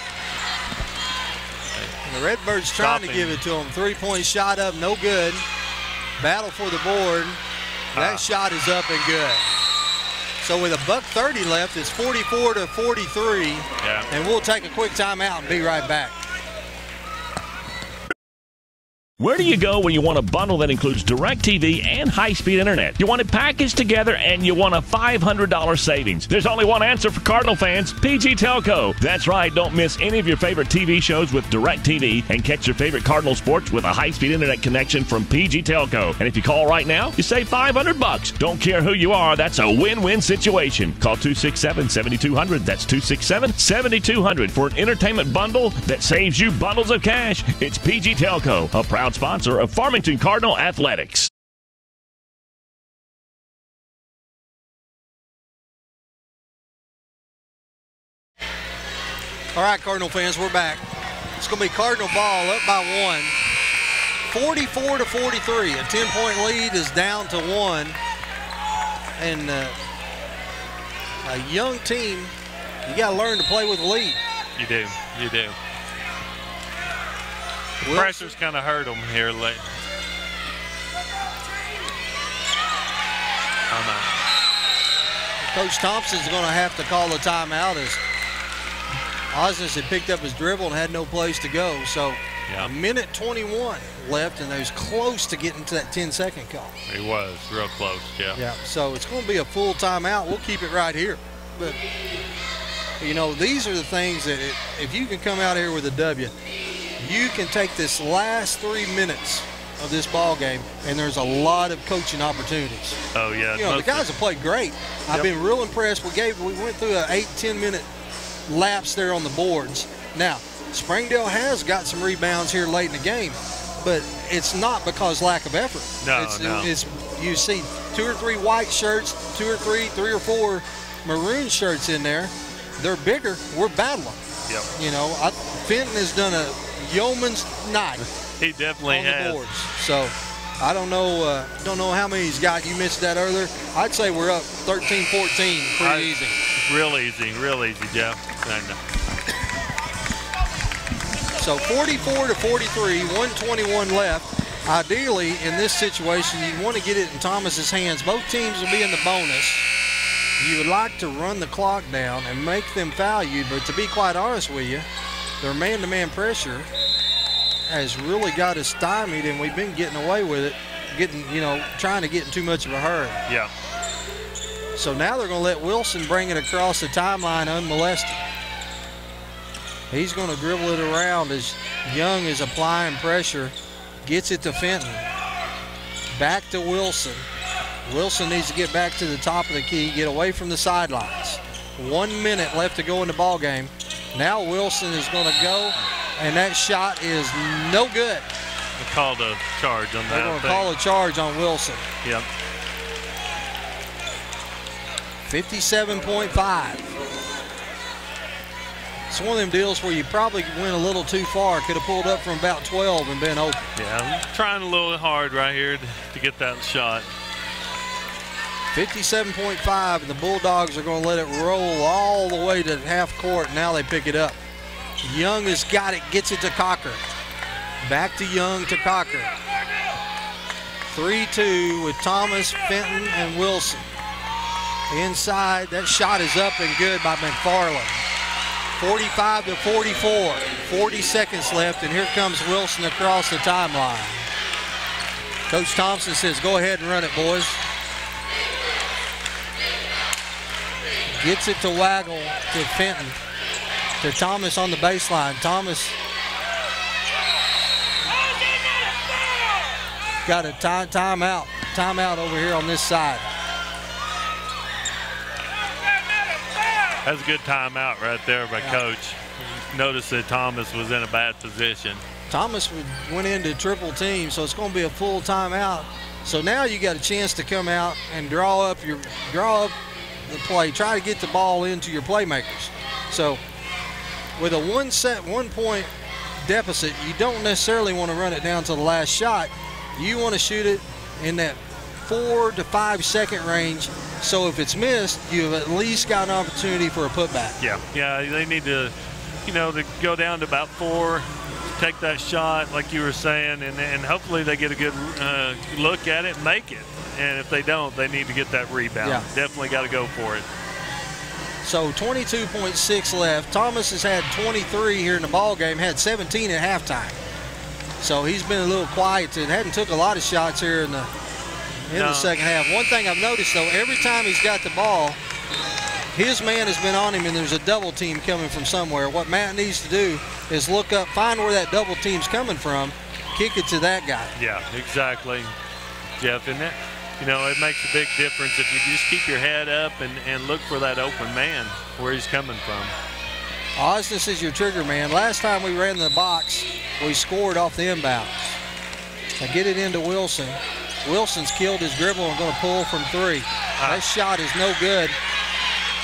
And the Redbirds trying to give it to him. 3-point shot up, no good. Battle for the board. That shot is up and good. So with $1:30 left, it's 44-43. Yeah. And we'll take a quick timeout and be right back. Where do you go when you want a bundle that includes DirecTV and high-speed internet? You want it packaged together and you want a $500 savings. There's only one answer for Cardinal fans, PG Telco. That's right, don't miss any of your favorite TV shows with DirecTV and catch your favorite Cardinal sports with a high-speed internet connection from PG Telco. And if you call right now, you save $500. Don't care who you are, that's a win-win situation. Call 267-7200. That's 267-7200 for an entertainment bundle that saves you bundles of cash. It's PG Telco, a proud sponsor of Farmington Cardinal Athletics. All right, Cardinal fans, we're back. It's going to be Cardinal ball up by 1, 44-43. A 10-point lead is down to 1. And a young team, you got to learn to play with the lead. You do. You do. The pressure's kind of hurt them here late. Coach Thompson's going to have to call a timeout as Osnes had picked up his dribble and had no place to go. So a minute 21 left, and they was close to getting to that 10-second call. He was real close, Yeah, so it's going to be a full timeout. We'll keep it right here. But, you know, these are the things that if you can come out here with a W, you can take this last 3 minutes of this ball game, and there's a lot of coaching opportunities. Oh, yeah. You know, the guys have played great. I've been real impressed. We went through an 8-10 minute lapse there on the boards. Now, Springdale has got some rebounds here late in the game, but it's not because lack of effort. No. It's you see 2 or 3 white shirts, 2 or 3 or 4 maroon shirts in there. They're bigger. We're battling. Yep. You know, Fenton has done a yeoman's night. He definitely on has. the boards. So I don't know how many he's got. You mentioned that earlier. I'd say we're up 13-14 pretty easy. Real easy, Jeff. So 44-43, 121 left. Ideally, in this situation, you want to get it in Thomas's hands. Both teams will be in the bonus. You would like to run the clock down and make them foul you, but to be quite honest with you, their man-to-man pressure has really got us stymied, and we've been getting away with it, trying to get in too much of a hurry. Yeah. So now they're going to let Wilson bring it across the timeline unmolested. He's going to dribble it around as Young is applying pressure, gets it to Fenton. Back to Wilson. Wilson needs to get back to the top of the key, get away from the sidelines. 1 minute left to go in the ball game. Now Wilson is going to go, and that shot is no good. They called a charge on that. They're going to call a charge on Wilson. Yep. 57.5. It's one of them deals where you probably went a little too far. Could have pulled up from about 12 and been open. Yeah, I'm trying a little hard right here to get that shot. 57.5, and the Bulldogs are going to let it roll all the way to half court. Now they pick it up. Young has got it, gets it to Cocker. Back to Young to Cocker. 3-2 with Thomas, Fenton, and Wilson. Inside, that shot is up and good by McFarland. 45-44, 40 seconds left, and here comes Wilson across the timeline. Coach Thompson says, go ahead and run it, boys. Gets it to Waggle, to Fenton, to Thomas on the baseline. Thomas got a timeout over here on this side. That's a good timeout right there by Coach. Notice that Thomas was in a bad position. Thomas went into triple team, so it's going to be a full timeout. So now you got a chance to come out and draw up the play, try to get the ball into your playmakers. So with a 1 point deficit, you don't necessarily want to run it down to the last shot. You want to shoot it in that 4 to 5 second range. So if it's missed, you've at least got an opportunity for a putback. Yeah, they need to, to go down to about 4, take that shot like you were saying, and hopefully they get a good look at it and make it. and if they don't, they need to get that rebound. Yeah. Definitely got to go for it. So 22.6 left. Thomas has had 23 here in the ball game, had 17 at halftime. So he's been a little quiet and hadn't took a lot of shots here in the second half. One thing I've noticed, though, every time he's got the ball, his man has been on him, and there's a double team coming from somewhere. What Matt needs to do is look up, find where that double team's coming from, kick it to that guy. Yeah, exactly, Jeff. And that, it makes a big difference if you just keep your head up and look for that open man where he's coming from. Osnes is your trigger man. Last time we ran the box, we scored off the inbounds. Now get it into Wilson. Wilson's killed his dribble and going to pull from three. That shot is no good.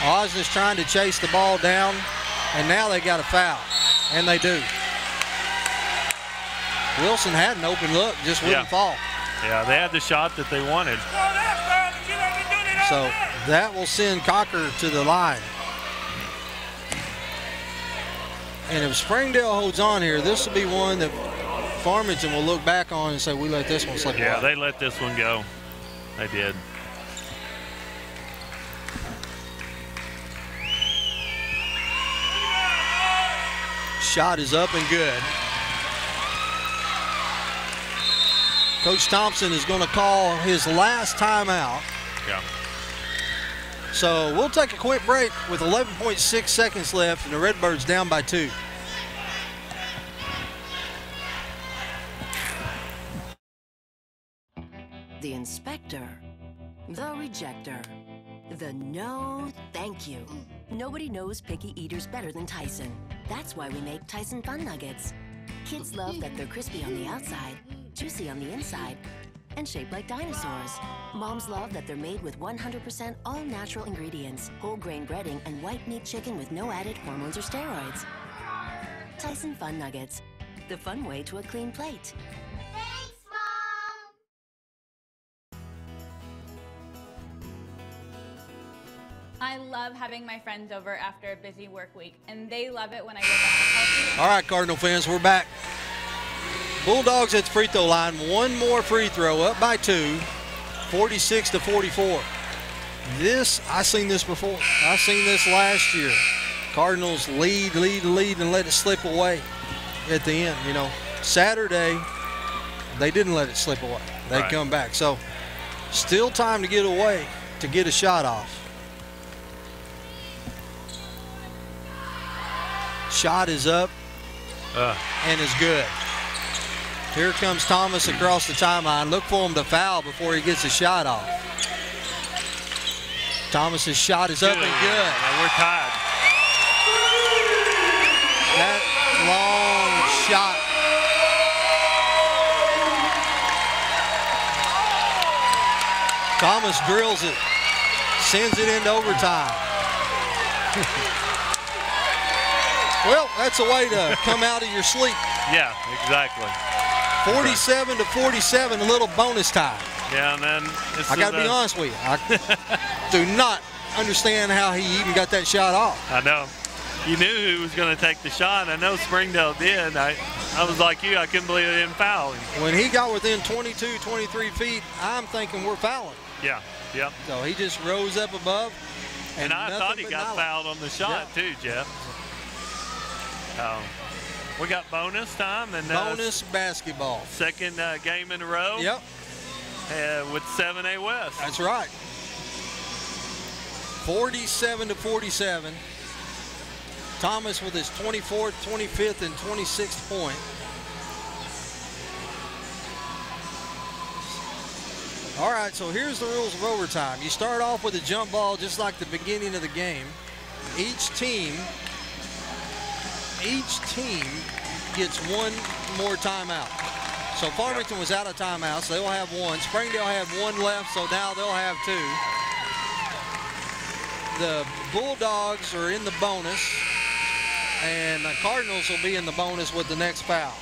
Osnes trying to chase the ball down, and now they got a foul, and they do. Wilson had an open look, just wouldn't fall. Yeah, they had the shot that they wanted. So that will send Cocker to the line. And if Springdale holds on here, this will be one that Farmington will look back on and say, we let this one slip away. Yeah, they let this one go. They did. Shot is up and good. Coach Thompson is going to call his last timeout. Yeah. So we'll take a quick break with 11.6 seconds left, and the Redbirds down by 2. The inspector, the rejector, the no thank you. Nobody knows picky eaters better than Tyson. That's why we make Tyson Fun Nuggets. Kids love that they're crispy on the outside, juicy on the inside, and shaped like dinosaurs. Moms love that they're made with 100% all-natural ingredients, whole grain breading, and white meat chicken with no added hormones or steroids. Tyson Fun Nuggets, the fun way to a clean plate. I love having my friends over after a busy work week, and they love it when I whip up a healthy. All right, Cardinal fans, we're back. Bulldogs at the free throw line. One more free throw, up by 2, 46-44. I've seen this before. I've seen this last year. Cardinals lead, and let it slip away at the end. Saturday, they didn't let it slip away. They come back. So still time to get away, to get a shot off. Shot is up and is good. Here comes Thomas across the timeline. Look for him to foul before he gets a shot off. Thomas's shot is up and good. Now we're tied. That long shot. Thomas drills it, sends it into overtime. Well, that's a way to come out of your sleep. Yeah, exactly. 47-47, a little bonus time. Yeah, and then I got to be honest with you. I do not understand how he even got that shot off. I know. You knew who was going to take the shot. I know Springdale did. I was like you. I couldn't believe they didn't foul him. When he got within 22, 23 feet, I'm thinking we're fouling. Yeah, yep. So he just rose up above. And I thought he got fouled on the shot too, Jeff. We got bonus time and bonus basketball. Second game in a row. Yep. With 7A West. That's right. 47-47. Thomas with his 24th, 25th, and 26th point. All right, so here's the rules of overtime. You start off with a jump ball just like the beginning of the game. Each team gets one more timeout. So Farmington was out of timeouts. They will have one. Springdale have one left, so now they'll have 2. The Bulldogs are in the bonus, and the Cardinals will be in the bonus with the next foul.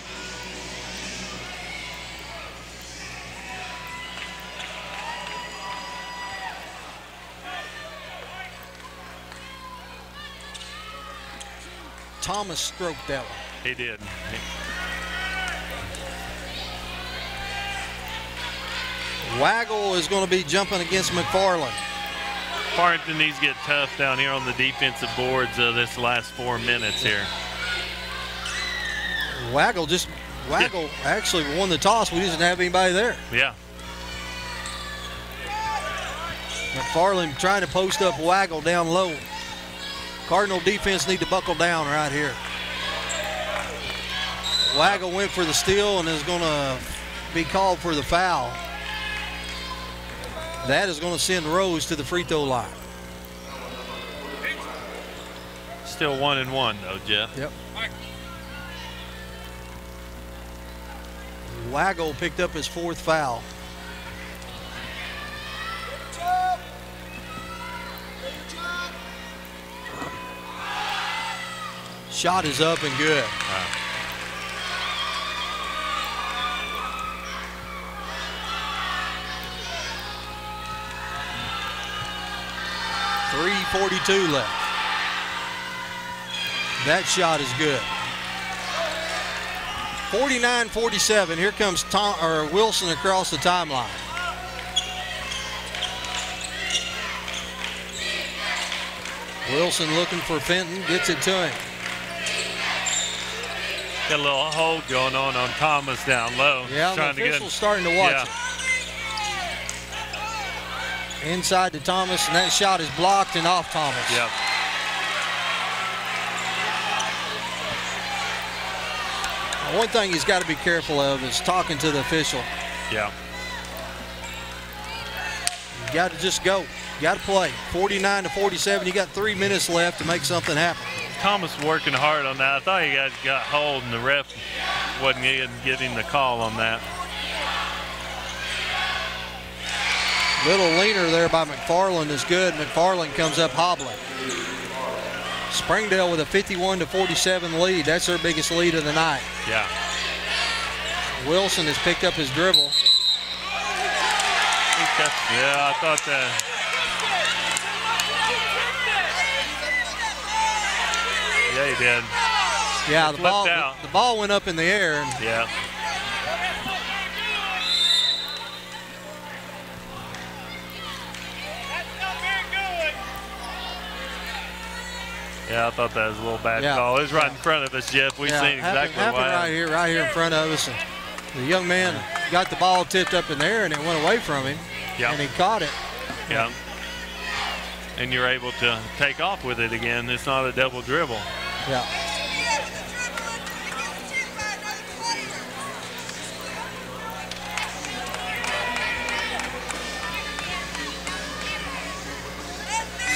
Thomas stroked that one. He did. Waggle is going to be jumping against McFarland. Farmington needs to get tough down here on the defensive boards this last 4 minutes here. Waggle actually won the toss. We didn't have anybody there. Yeah. McFarland trying to post up Waggle down low. Cardinal defense need to buckle down right here. Waggle went for the steal and is going to be called for the foul. That is going to send Rose to the free throw line. Still 1-1 though, Jeff. Yep. Waggle picked up his 4th foul. Shot is up and good. Wow. 3:42 left. That shot is good. 49-47. Here comes Wilson across the timeline. Wilson looking for Fenton, gets it to him. Got a little hold going on Thomas down low. Yeah, the official's starting to watch it. Inside to Thomas, and that shot is blocked and off Thomas. Yep. One thing he's got to be careful of is talking to the official. Yeah. You got to just go. You got to play. 49-47. You got 3 minutes left to make something happen. Thomas working hard on that. I thought he got hold, and the ref wasn't getting the call on that. Little leaner there by McFarland is good. McFarland comes up hobbling. Springdale with a 51-47 lead. That's their biggest lead of the night. Yeah. Wilson has picked up his dribble. Yeah, I thought that. Yeah, he did. Yeah, the ball went up in the air. And yeah. Yeah, I thought that was a little bad call. It was right in front of us, Jeff. We've seen exactly what happened. Right here in front of us. And the young man got the ball tipped up in the air, and it went away from him. Yeah. And he caught it. Yeah. And you're able to take off with it again. It's not a double dribble. Yeah.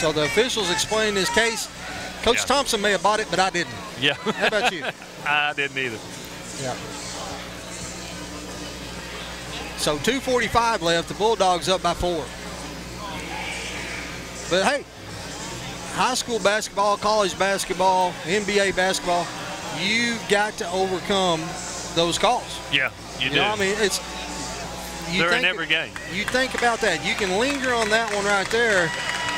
So the officials explained his case. Coach Thompson may have bought it, but I didn't. Yeah. How about you? I didn't either. Yeah. So 2:45 left. The Bulldogs up by 4. But hey, high school basketball, college basketball, NBA basketball, you've got to overcome those calls. Yeah, you do. You know what I mean? They're in every game. You think about that. You can linger on that one right there,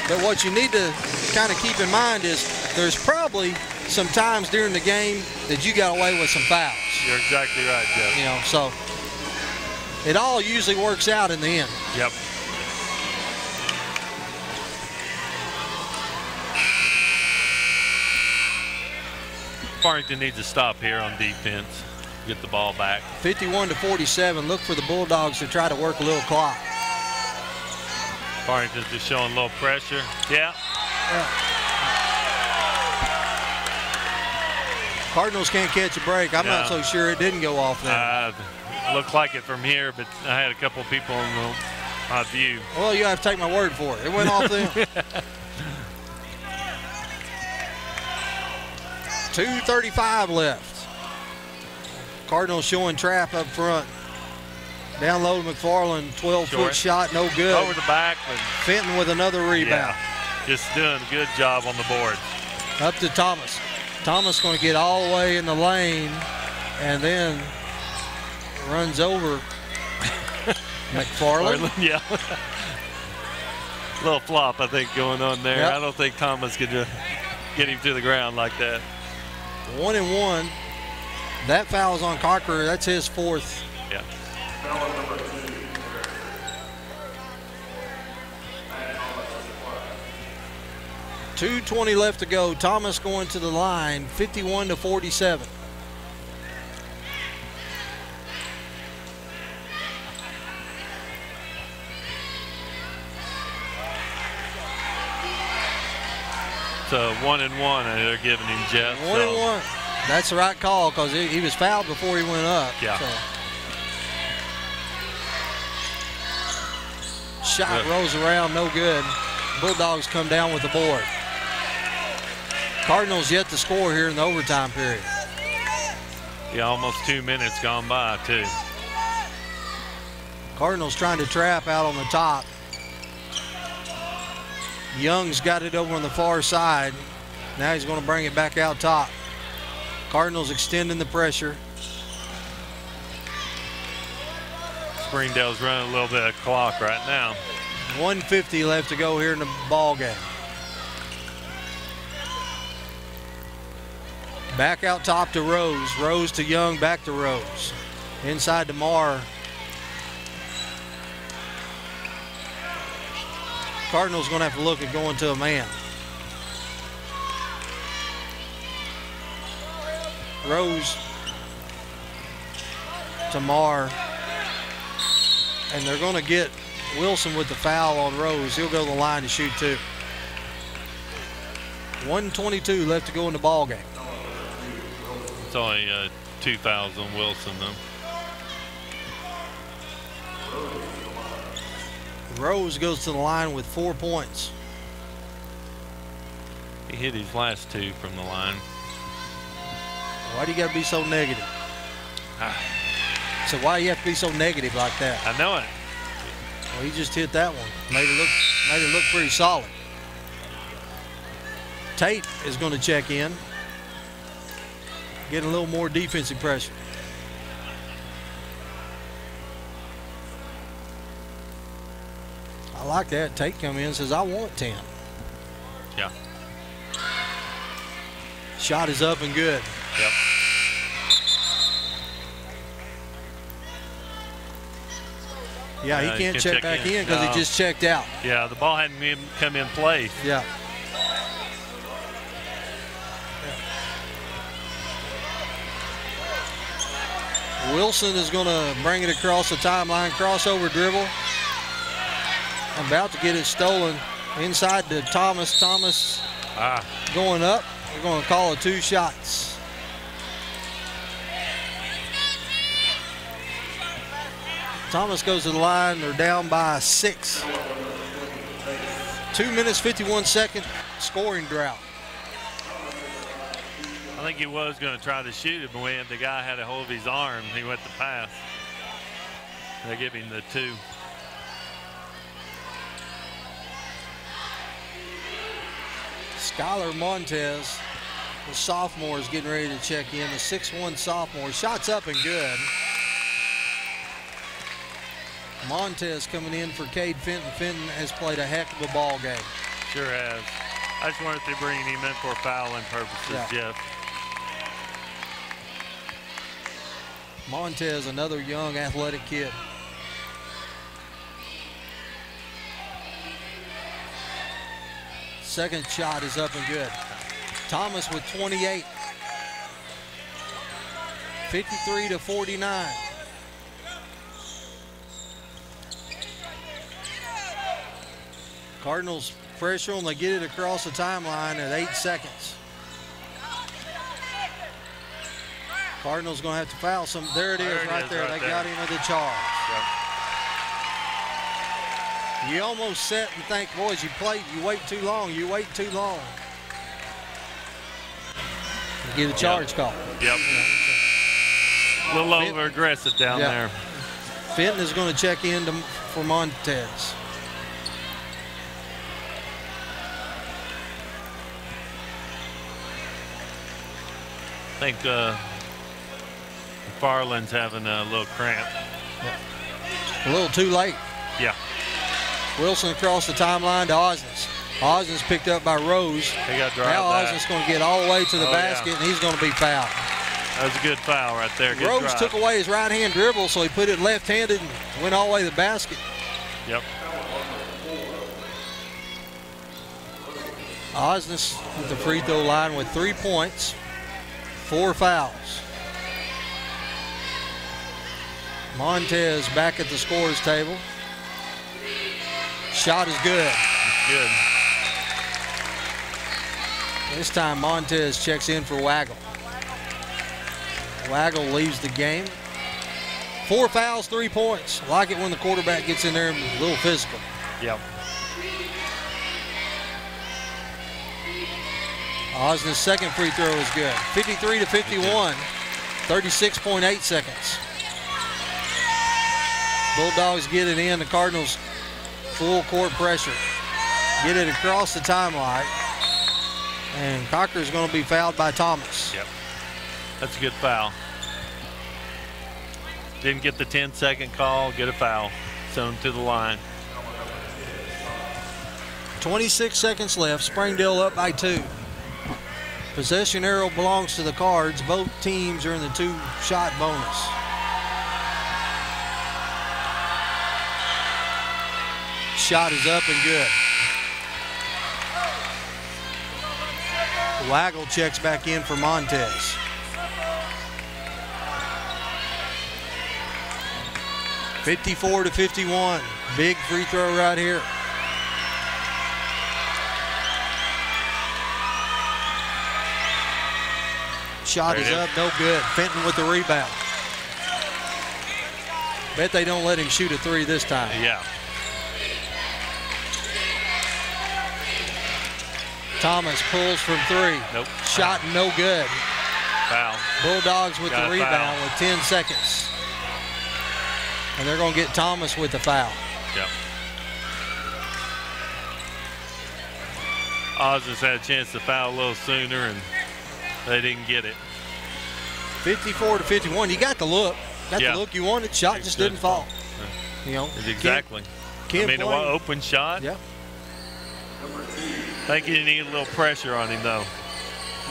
but what you need to kind of keep in mind is there's probably some times during the game that you got away with some fouls. You're exactly right, Jeff. You know, so it all usually works out in the end. Yep. Farmington needs to stop here on defense, get the ball back. 51-47. Look for the Bulldogs to try to work a little clock. Farmington's just showing a little pressure. Yeah. Cardinals can't catch a break. I'm not so sure it didn't go off there. Looked like it from here, but I had a couple of people in my view. Well, you have to take my word for it. It went off them. 2:35 left. Cardinals showing trap up front. Down low to McFarland, 12-foot shot, no good. Over the back. Fenton with another rebound. Yeah, just doing a good job on the board. Up to Thomas. Thomas going to get all the way in the lane and then runs over McFarland. Yeah. Little flop, I think, going on there. Yep. I don't think Thomas could just get him to the ground like that. 1-1. That foul's on Cocker. That's his 4th. Yeah. 2:20 left to go. Thomas going to the line, 51-47. So 1-1 they're giving him, Jeff. 1-1. That's the right call because he was fouled before he went up. Yeah. So. Shot rolls around, no good. Bulldogs come down with the board. Cardinals yet to score here in the overtime period. Yeah, almost 2 minutes gone by, too. Cardinals trying to trap out on the top. Young's got it over on the far side. Now he's going to bring it back out top. Cardinals extending the pressure. Springdale's running a little bit of clock right now. 1:50 left to go here in the ball game. Back out top to Rose. Rose to Young, back to Rose. Inside to Marr. Cardinals going to have to look at going to a man. Rose to Marr. And they're going to get Wilson with the foul on Rose. He'll go to the line to shoot two. 1:22 left to go in the ball game. It's only 2 fouls on Wilson, though. Rose goes to the line with 4 points. He hit his last 2 from the line. Why do you got to be so negative? So why do you have to be so negative like that? I know it. Well, he just hit that one. Made it look pretty solid. Tate is going to check in. Get a little more defensive pressure. I like that. Tate come in and says, I want 10. Yeah. Shot is up and good. Yep. Yeah, he can't check back in because he just checked out. Yeah, the ball hadn't even come in place. Yeah. Wilson is going to bring it across the timeline, crossover dribble. About to get it stolen inside to Thomas. Thomas going up. We're going to call it 2 shots. Thomas goes to the line. They're down by 6. 2 minutes, 51 second scoring drought. I think he was going to try to shoot it, but when the guy had a hold of his arm, he went to pass. They give him the 2. Skylar Montez, the sophomore, is getting ready to check in. The 6'1 sophomore. Shots up and good. Montez coming in for Cade Fenton. Fenton has played a heck of a ball game. Sure has. I just wanted to bring him in for fouling purposes, Jeff. Montez, another young athletic kid. Second shot is up and good. Thomas with 28. 53-49. Cardinals pressure them. They get it across the timeline at 8 seconds. Cardinals going to have to foul some. There it is right there. They got him with the charge. Yep. You almost sit and think, boys, you wait too long. You wait too long. You get a charge call. Yep. A little over aggressive down there. Fenton is going to check in for Montez. I think Farland's having a little cramp. A little too late. Yeah. Wilson across the timeline to Osnes. Osnes picked up by Rose. He got dropped. Now Osnes going to get all the way to the basket, and he's going to be fouled. That was a good foul right there. Good Rose drive. took away his right-hand dribble, so he put it left-handed and went all the way to the basket. Yep. Osnes at the free throw line with 3 points, 4 fouls. Montez back at the scorer's table. Shot is good. Good. This time Montez checks in for Waggle. Waggle leaves the game. 4 fouls, 3 points. I like it when the quarterback gets in there a little physical. Yep. Osnes' second free throw is good. 53-51, 36.8 seconds. Bulldogs get it in. The Cardinals full court pressure. Get it across the timeline. And Cocker's going to be fouled by Thomas. Yep. That's a good foul. Didn't get the 10-second call, get a foul. Send him to the line. 26 seconds left. Springdale up by 2. Possession arrow belongs to the Cards. Both teams are in the 2-shot bonus. Shot is up and good. Waggle checks back in for Montez. (54-51). Big free throw right here. Shot is up, no good. Fenton with the rebound. Bet they don't let him shoot a 3 this time. Yeah. Thomas pulls from 3. Nope. Shot no good. Foul. Bulldogs with Got the a rebound foul. with 10 seconds. And they're going to get Thomas with the foul. Yep. Osnes had a chance to foul a little sooner, and they didn't get it. 54-51. You got the look. Got Yeah. the look you wanted. Shot just didn't fall. You know. Exactly. Can't I mean, blame an him. open shot. Yeah. I think you need a little pressure on him, though.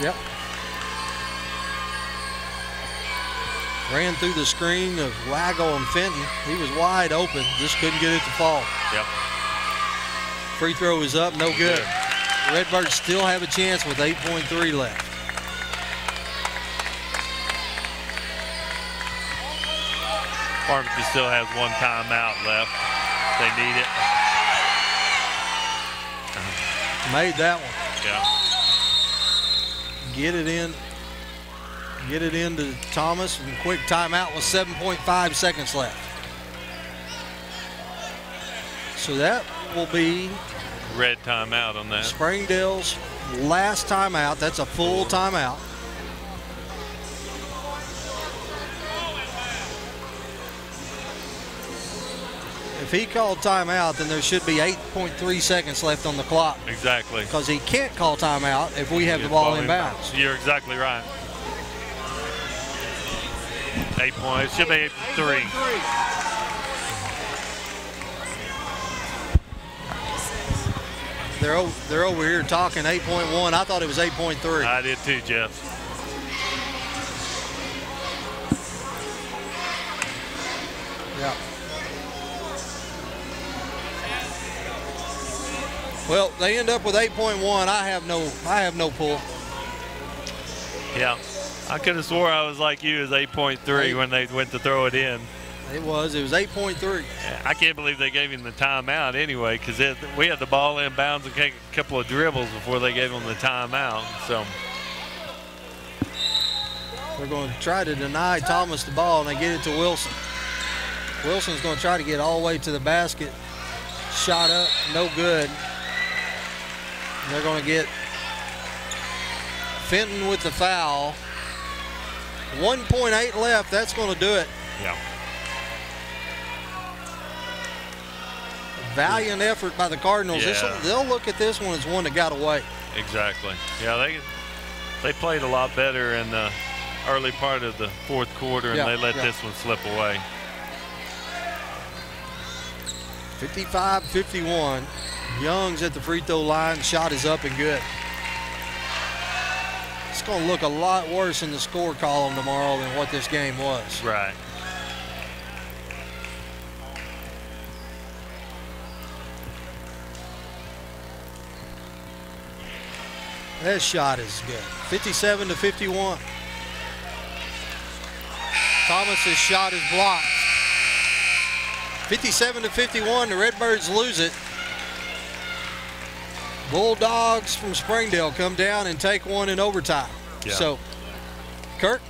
Yep. Ran through the screen of Waggle and Fenton. He was wide open. Just couldn't get it to fall. Yep. Free throw is up. No good. Redbirds still have a chance with 8.3 left. Farmington still has 1 timeout left. They need it. Made that one. Yeah. Get it in. Get it into Thomas. And quick timeout with 7.5 seconds left. So that will be Red timeout on that. Springdale's last timeout. That's a full timeout. If he called timeout, then there should be 8.3 seconds left on the clock. Exactly. Because he can't call timeout if we have the ball in bounds. You're exactly right. 8 points. It should be 8-3. They're over here talking 8.1. I thought it was 8.3. I did too, Jeff. Yeah. Well, they end up with 8.1. I have no pull. Yeah. I could have swore I was like you, as 8.3 when they went to throw it in. It was 8.3. I can't believe they gave him the timeout anyway, because we had the ball in bounds and take a couple of dribbles before they gave him the timeout. So they're going to try to deny Thomas the ball, and they get it to Wilson. Wilson's going to try to get all the way to the basket. Shot up, no good. And they're going to get Fenton with the foul. 1.8 left. That's going to do it. Yeah. Valiant effort by the Cardinals. Yeah. They'll look at this one as one that got away. Exactly. Yeah, they played a lot better in the early part of the fourth quarter, and they let this one slip away. 55-51. Young's at the free throw line. Shot is up and good. It's going to look a lot worse in the score column tomorrow than what this game was. Right. That shot is good. 57 to 51. Thomas's shot is blocked. 57 to 51. The Redbirds lose it. Bulldogs from Springdale come down and take one in overtime. Yeah. So, Kirk,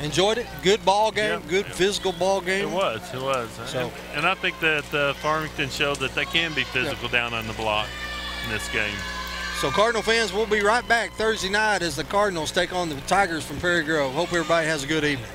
enjoyed it. Good ball game. Yeah. Good physical ball game. It was. So, and I think that Farmington showed that they can be physical down on the block in this game. So Cardinal fans, we'll be right back Thursday night as the Cardinals take on the Tigers from Prairie Grove. Hope everybody has a good evening.